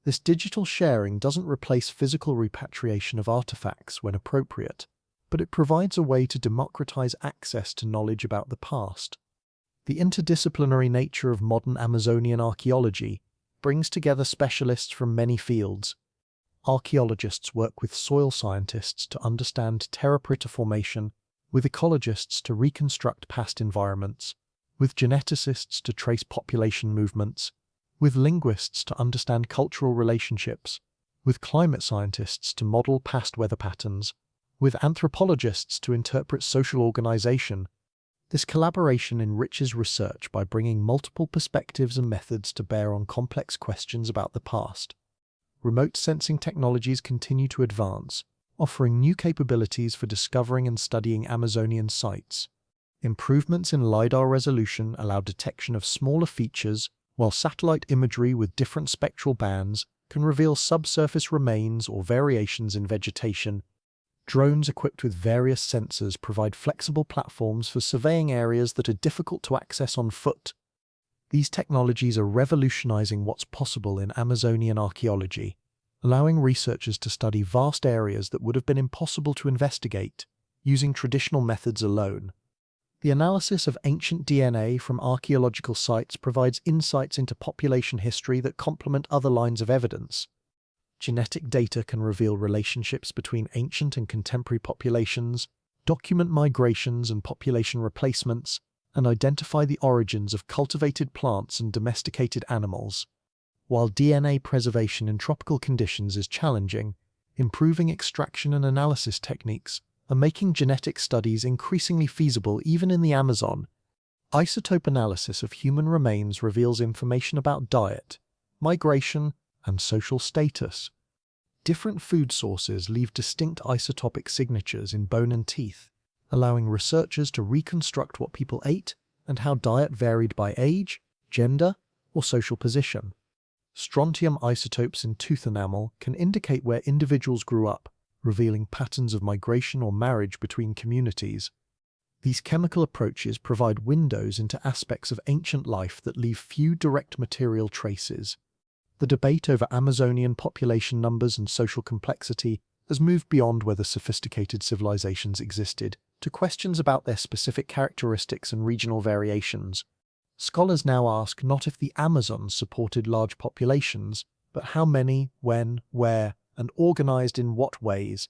Speaker 1: This digital sharing doesn't replace physical repatriation of artifacts when appropriate, but it provides a way to democratize access to knowledge about the past. The interdisciplinary nature of modern Amazonian archaeology brings together specialists from many fields. Archaeologists work with soil scientists to understand terra preta formation, with ecologists to reconstruct past environments, with geneticists to trace population movements, with linguists to understand cultural relationships, with climate scientists to model past weather patterns, with anthropologists to interpret social organization. This collaboration enriches research by bringing multiple perspectives and methods to bear on complex questions about the past. Remote sensing technologies continue to advance, offering new capabilities for discovering and studying Amazonian sites. Improvements in LiDAR resolution allow detection of smaller features, while satellite imagery with different spectral bands can reveal subsurface remains or variations in vegetation. Drones equipped with various sensors provide flexible platforms for surveying areas that are difficult to access on foot. These technologies are revolutionizing what's possible in Amazonian archaeology, allowing researchers to study vast areas that would have been impossible to investigate using traditional methods alone. The analysis of ancient DNA from archaeological sites provides insights into population history that complement other lines of evidence. Genetic data can reveal relationships between ancient and contemporary populations, document migrations and population replacements, and identify the origins of cultivated plants and domesticated animals. While DNA preservation in tropical conditions is challenging, improving extraction and analysis techniques are making genetic studies increasingly feasible even in the Amazon. Isotope analysis of human remains reveals information about diet, migration, and social status. Different food sources leave distinct isotopic signatures in bone and teeth, allowing researchers to reconstruct what people ate and how diet varied by age, gender, or social position. Strontium isotopes in tooth enamel can indicate where individuals grew up, revealing patterns of migration or marriage between communities. These chemical approaches provide windows into aspects of ancient life that leave few direct material traces. The debate over Amazonian population numbers and social complexity has moved beyond whether sophisticated civilizations existed to questions about their specific characteristics and regional variations. Scholars now ask not if the Amazon supported large populations, but how many, when, where, and organized in what ways.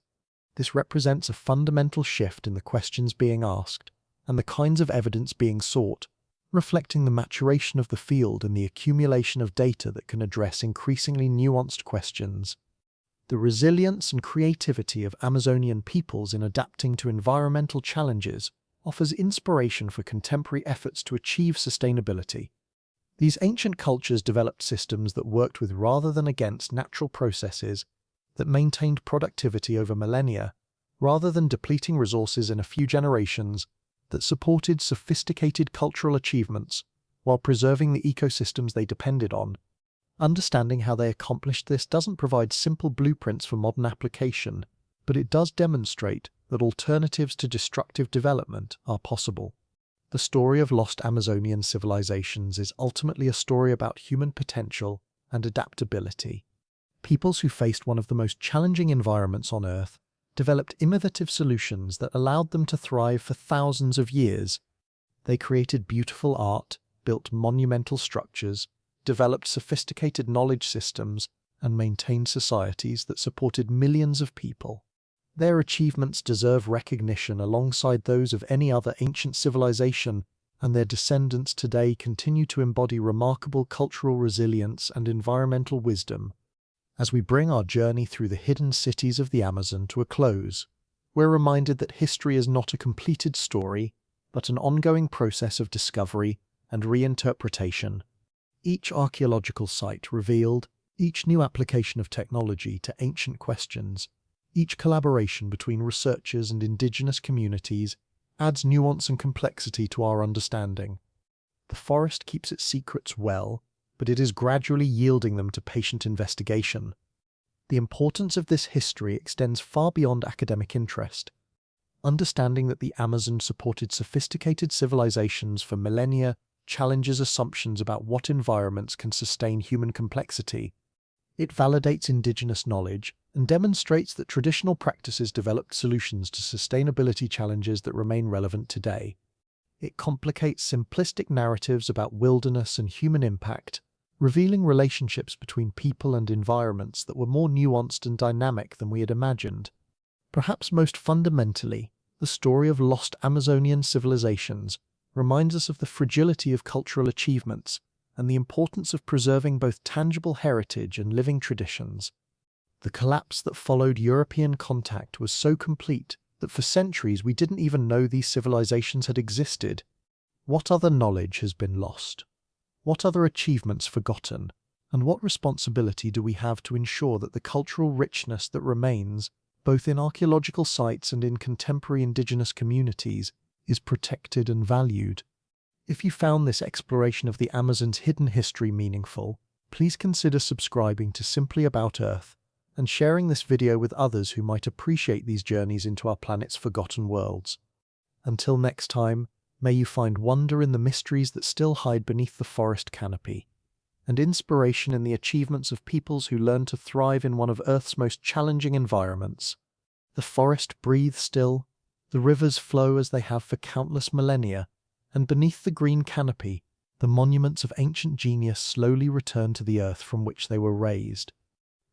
Speaker 1: This represents a fundamental shift in the questions being asked and the kinds of evidence being sought, reflecting the maturation of the field and the accumulation of data that can address increasingly nuanced questions. The resilience and creativity of Amazonian peoples in adapting to environmental challenges offers inspiration for contemporary efforts to achieve sustainability. These ancient cultures developed systems that worked with rather than against natural processes, that maintained productivity over millennia, rather than depleting resources in a few generations, that supported sophisticated cultural achievements while preserving the ecosystems they depended on. Understanding how they accomplished this doesn't provide simple blueprints for modern application, but it does demonstrate that alternatives to destructive development are possible. The story of lost Amazonian civilizations is ultimately a story about human potential and adaptability. Peoples who faced one of the most challenging environments on Earth developed innovative solutions that allowed them to thrive for thousands of years. They created beautiful art, built monumental structures, developed sophisticated knowledge systems, and maintained societies that supported millions of people. Their achievements deserve recognition alongside those of any other ancient civilization, and their descendants today continue to embody remarkable cultural resilience and environmental wisdom. As we bring our journey through the hidden cities of the Amazon to a close, we're reminded that history is not a completed story, but an ongoing process of discovery and reinterpretation. Each archaeological site revealed, each new application of technology to ancient questions, each collaboration between researchers and indigenous communities adds nuance and complexity to our understanding. The forest keeps its secrets well, but it is gradually yielding them to patient investigation. The importance of this history extends far beyond academic interest. Understanding that the Amazon supported sophisticated civilizations for millennia challenges assumptions about what environments can sustain human complexity. It validates indigenous knowledge and demonstrates that traditional practices developed solutions to sustainability challenges that remain relevant today. It complicates simplistic narratives about wilderness and human impact, revealing relationships between people and environments that were more nuanced and dynamic than we had imagined. Perhaps most fundamentally, the story of lost Amazonian civilizations reminds us of the fragility of cultural achievements and the importance of preserving both tangible heritage and living traditions. The collapse that followed European contact was so complete that for centuries we didn't even know these civilizations had existed. What other knowledge has been lost? What other achievements forgotten? And what responsibility do we have to ensure that the cultural richness that remains, both in archaeological sites and in contemporary indigenous communities, is protected and valued? If you found this exploration of the Amazon's hidden history meaningful, please consider subscribing to Simply About Earth and sharing this video with others who might appreciate these journeys into our planet's forgotten worlds. Until next time, may you find wonder in the mysteries that still hide beneath the forest canopy, and inspiration in the achievements of peoples who learn to thrive in one of Earth's most challenging environments. The forest breathes still, the rivers flow as they have for countless millennia, and beneath the green canopy, the monuments of ancient genius slowly return to the earth from which they were raised.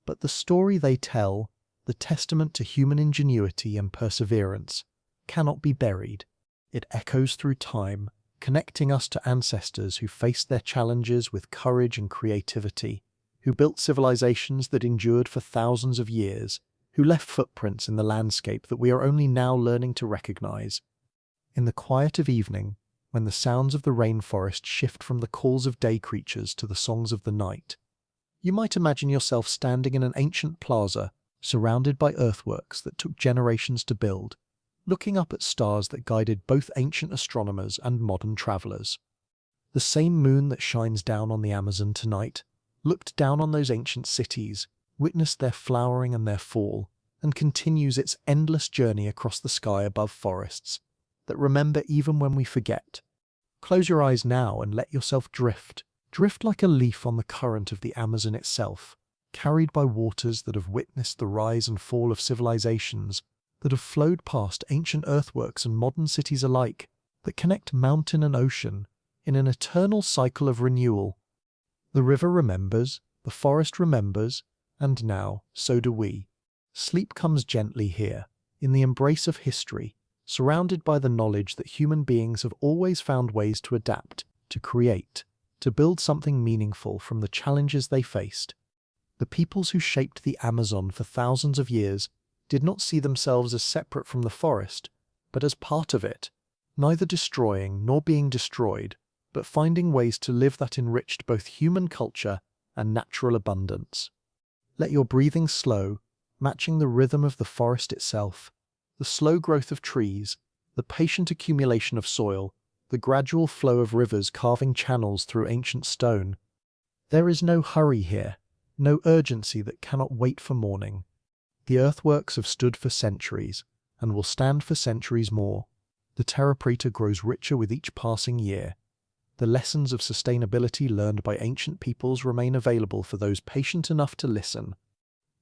Speaker 1: But the story they tell, the testament to human ingenuity and perseverance, cannot be buried. It echoes through time, connecting us to ancestors who faced their challenges with courage and creativity, who built civilizations that endured for thousands of years, who left footprints in the landscape that we are only now learning to recognize. In the quiet of evening, when the sounds of the rainforest shift from the calls of day creatures to the songs of the night, you might imagine yourself standing in an ancient plaza, surrounded by earthworks that took generations to build, looking up at stars that guided both ancient astronomers and modern travelers. The same moon that shines down on the Amazon tonight looked down on those ancient cities, witnessed their flowering and their fall, and continues its endless journey across the sky above forests that remember even when we forget. Close your eyes now and let yourself drift. Drift like a leaf on the current of the Amazon itself, carried by waters that have witnessed the rise and fall of civilizations, that have flowed past ancient earthworks and modern cities alike, that connect mountain and ocean in an eternal cycle of renewal. The river remembers, the forest remembers, and now, so do we. Sleep comes gently here, in the embrace of history, surrounded by the knowledge that human beings have always found ways to adapt, to create, to build something meaningful from the challenges they faced. The peoples who shaped the Amazon for thousands of years did not see themselves as separate from the forest, but as part of it, neither destroying nor being destroyed, but finding ways to live that enriched both human culture and natural abundance. Let your breathing slow, matching the rhythm of the forest itself, the slow growth of trees, the patient accumulation of soil, the gradual flow of rivers carving channels through ancient stone. There is no hurry here, no urgency that cannot wait for morning. The earthworks have stood for centuries, and will stand for centuries more. The terra preta grows richer with each passing year. The lessons of sustainability learned by ancient peoples remain available for those patient enough to listen.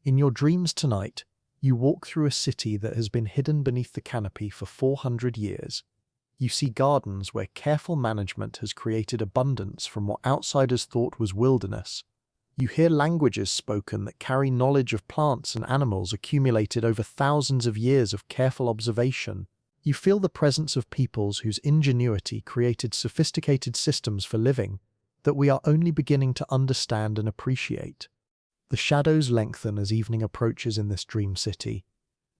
Speaker 1: In your dreams tonight, you walk through a city that has been hidden beneath the canopy for 400 years. You see gardens where careful management has created abundance from what outsiders thought was wilderness. You hear languages spoken that carry knowledge of plants and animals accumulated over thousands of years of careful observation. You feel the presence of peoples whose ingenuity created sophisticated systems for living that we are only beginning to understand and appreciate. The shadows lengthen as evening approaches in this dream city,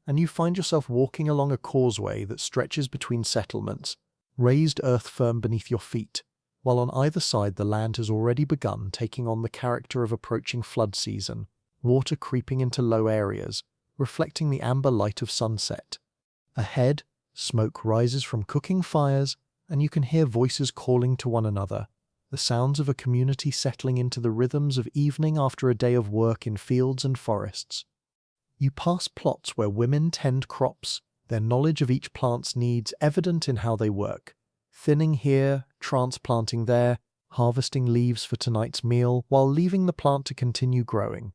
Speaker 1: and you find yourself walking along a causeway that stretches between settlements, raised earth firm beneath your feet, while on either side the land has already begun taking on the character of approaching flood season, water creeping into low areas, reflecting the amber light of sunset. Ahead, smoke rises from cooking fires, and you can hear voices calling to one another, the sounds of a community settling into the rhythms of evening after a day of work in fields and forests. You pass plots where women tend crops, their knowledge of each plant's needs evident in how they work, thinning here, transplanting there, harvesting leaves for tonight's meal, while leaving the plant to continue growing.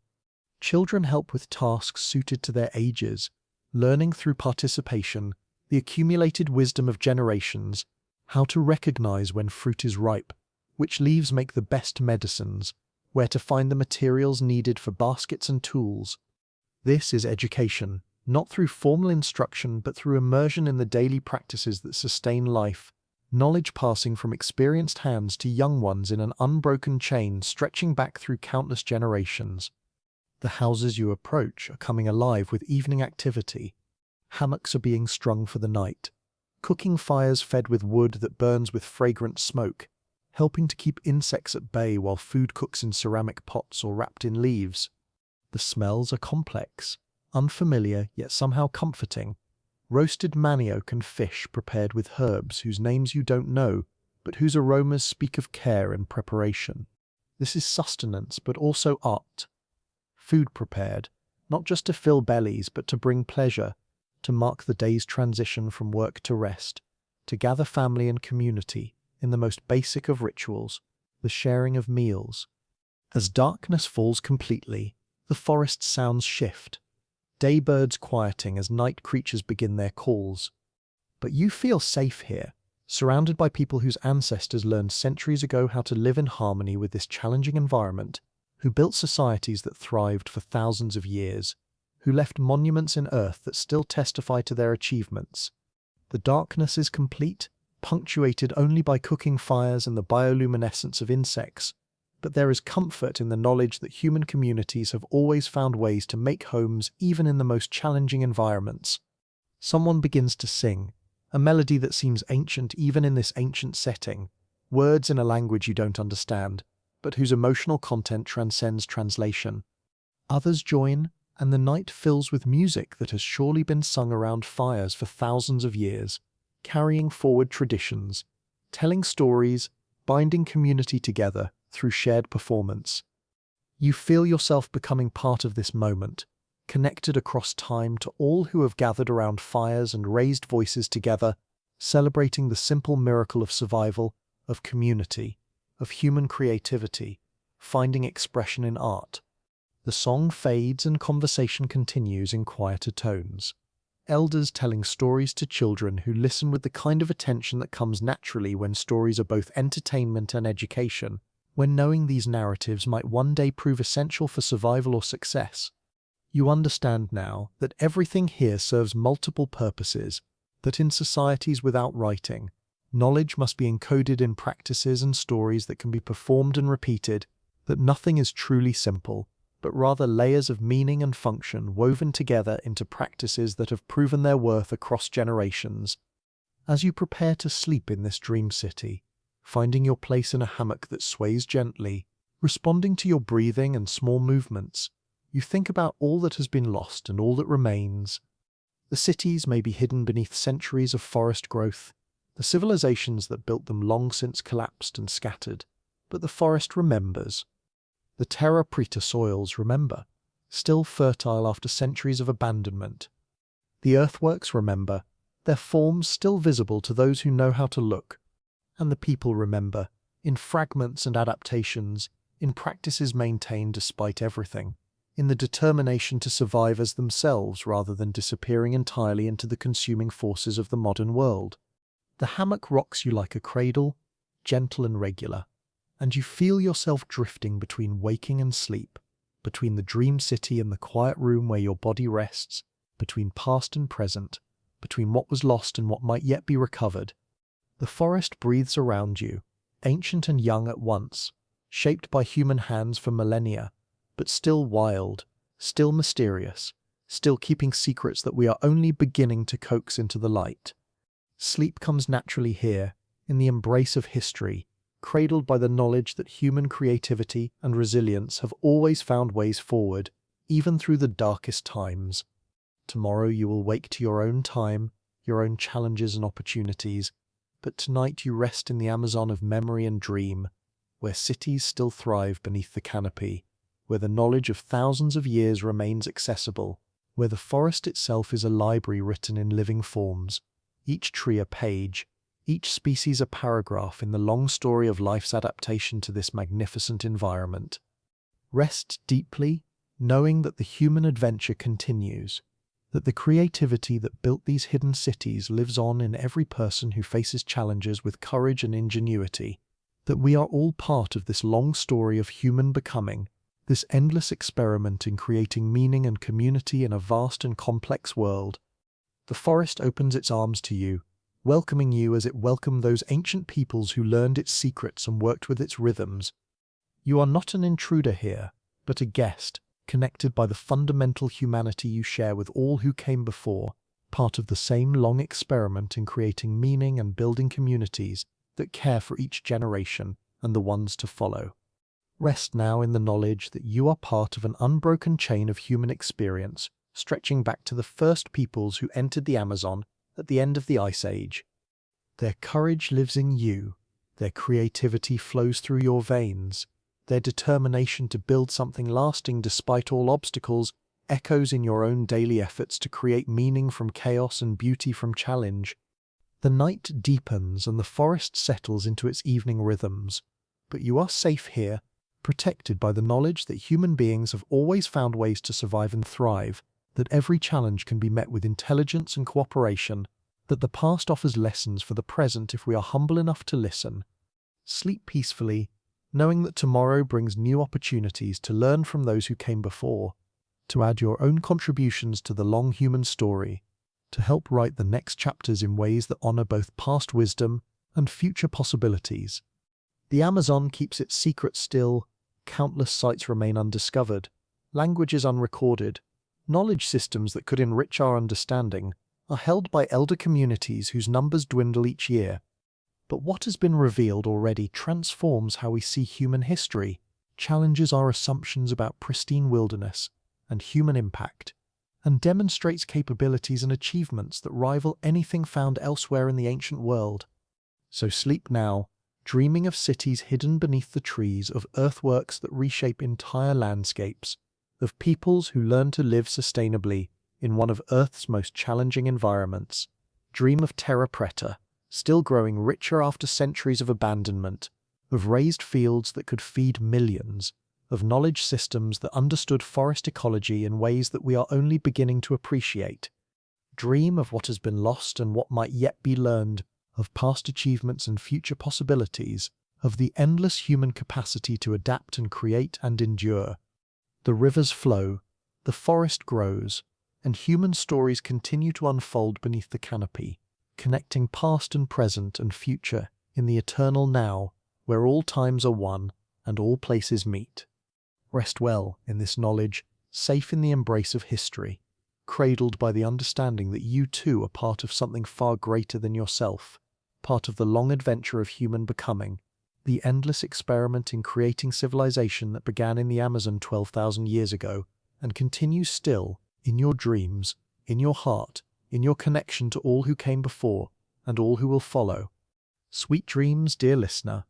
Speaker 1: Children help with tasks suited to their ages, learning through participation the accumulated wisdom of generations, how to recognize when fruit is ripe, which leaves make the best medicines, where to find the materials needed for baskets and tools. This is education, not through formal instruction but through immersion in the daily practices that sustain life, knowledge passing from experienced hands to young ones in an unbroken chain stretching back through countless generations. The houses you approach are coming alive with evening activity. Hammocks are being strung for the night, cooking fires fed with wood that burns with fragrant smoke, helping to keep insects at bay while food cooks in ceramic pots or wrapped in leaves. The smells are complex, unfamiliar yet somehow comforting. Roasted manioc and fish prepared with herbs whose names you don't know, but whose aromas speak of care and preparation. This is sustenance, but also art. Food prepared, not just to fill bellies, but to bring pleasure, to mark the day's transition from work to rest, to gather family and community in the most basic of rituals, the sharing of meals. As darkness falls completely, the forest sounds shift, daybirds quieting as night creatures begin their calls. But you feel safe here, surrounded by people whose ancestors learned centuries ago how to live in harmony with this challenging environment, who built societies that thrived for thousands of years, who left monuments in earth that still testify to their achievements. The darkness is complete, punctuated only by cooking fires and the bioluminescence of insects, but there is comfort in the knowledge that human communities have always found ways to make homes even in the most challenging environments. Someone begins to sing, a melody that seems ancient even in this ancient setting, words in a language you don't understand, but whose emotional content transcends translation. Others join, and the night fills with music that has surely been sung around fires for thousands of years, carrying forward traditions, telling stories, binding community together through shared performance. You feel yourself becoming part of this moment, connected across time to all who have gathered around fires and raised voices together, celebrating the simple miracle of survival, of community, of human creativity, finding expression in art. The song fades and conversation continues in quieter tones. Elders telling stories to children who listen with the kind of attention that comes naturally when stories are both entertainment and education, when knowing these narratives might one day prove essential for survival or success. You understand now that everything here serves multiple purposes, that in societies without writing, knowledge must be encoded in practices and stories that can be performed and repeated, that nothing is truly simple, but rather layers of meaning and function woven together into practices that have proven their worth across generations. As you prepare to sleep in this dream city, finding your place in a hammock that sways gently, responding to your breathing and small movements, you think about all that has been lost and all that remains. The cities may be hidden beneath centuries of forest growth, the civilizations that built them long since collapsed and scattered, but the forest remembers. The terra preta soils remember, still fertile after centuries of abandonment. The earthworks remember, their forms still visible to those who know how to look. And the people remember, in fragments and adaptations, in practices maintained despite everything, in the determination to survive as themselves rather than disappearing entirely into the consuming forces of the modern world. The hammock rocks you like a cradle, gentle and regular, and you feel yourself drifting between waking and sleep, between the dream city and the quiet room where your body rests, between past and present, between what was lost and what might yet be recovered. The forest breathes around you, ancient and young at once, shaped by human hands for millennia, but still wild, still mysterious, still keeping secrets that we are only beginning to coax into the light. Sleep comes naturally here, in the embrace of history, cradled by the knowledge that human creativity and resilience have always found ways forward, even through the darkest times. Tomorrow you will wake to your own time, your own challenges and opportunities, but tonight you rest in the Amazon of memory and dream, where cities still thrive beneath the canopy, where the knowledge of thousands of years remains accessible, where the forest itself is a library written in living forms, each tree a page, each species a paragraph in the long story of life's adaptation to this magnificent environment. Rest deeply, knowing that the human adventure continues, that the creativity that built these hidden cities lives on in every person who faces challenges with courage and ingenuity, that we are all part of this long story of human becoming, this endless experiment in creating meaning and community in a vast and complex world. The forest opens its arms to you, welcoming you as it welcomed those ancient peoples who learned its secrets and worked with its rhythms. You are not an intruder here, but a guest, connected by the fundamental humanity you share with all who came before, part of the same long experiment in creating meaning and building communities that care for each generation and the ones to follow. Rest now in the knowledge that you are part of an unbroken chain of human experience, stretching back to the first peoples who entered the Amazon at the end of the Ice Age. Their courage lives in you, their creativity flows through your veins, their determination to build something lasting despite all obstacles echoes in your own daily efforts to create meaning from chaos and beauty from challenge. The night deepens and the forest settles into its evening rhythms, but you are safe here, protected by the knowledge that human beings have always found ways to survive and thrive, that every challenge can be met with intelligence and cooperation, that the past offers lessons for the present if we are humble enough to listen. Sleep peacefully, knowing that tomorrow brings new opportunities to learn from those who came before, to add your own contributions to the long human story, to help write the next chapters in ways that honor both past wisdom and future possibilities. The Amazon keeps its secrets still, countless sites remain undiscovered, languages unrecorded, knowledge systems that could enrich our understanding are held by elder communities whose numbers dwindle each year. But what has been revealed already transforms how we see human history, challenges our assumptions about pristine wilderness and human impact, and demonstrates capabilities and achievements that rival anything found elsewhere in the ancient world. So sleep now, dreaming of cities hidden beneath the trees, of earthworks that reshape entire landscapes, of peoples who learn to live sustainably in one of Earth's most challenging environments. Dream of terra preta, still growing richer after centuries of abandonment, of raised fields that could feed millions, of knowledge systems that understood forest ecology in ways that we are only beginning to appreciate. Dream of what has been lost and what might yet be learned, of past achievements and future possibilities, of the endless human capacity to adapt and create and endure. The rivers flow, the forest grows, and human stories continue to unfold beneath the canopy, connecting past and present and future in the eternal now, where all times are one and all places meet. Rest well in this knowledge, safe in the embrace of history, cradled by the understanding that you too are part of something far greater than yourself, part of the long adventure of human becoming, the endless experiment in creating civilization that began in the Amazon 12,000 years ago and continues still in your dreams, in your heart, in your connection to all who came before and all who will follow. Sweet dreams, dear listener,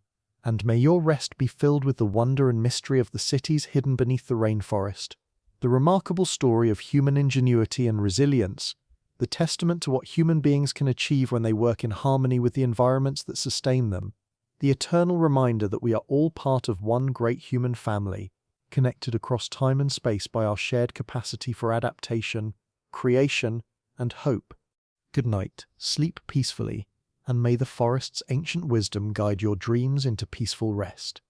Speaker 1: and may your rest be filled with the wonder and mystery of the cities hidden beneath the rainforest, the remarkable story of human ingenuity and resilience, the testament to what human beings can achieve when they work in harmony with the environments that sustain them, the eternal reminder that we are all part of one great human family, connected across time and space by our shared capacity for adaptation, creation, and hope. Good night, sleep peacefully, and may the forest's ancient wisdom guide your dreams into peaceful rest.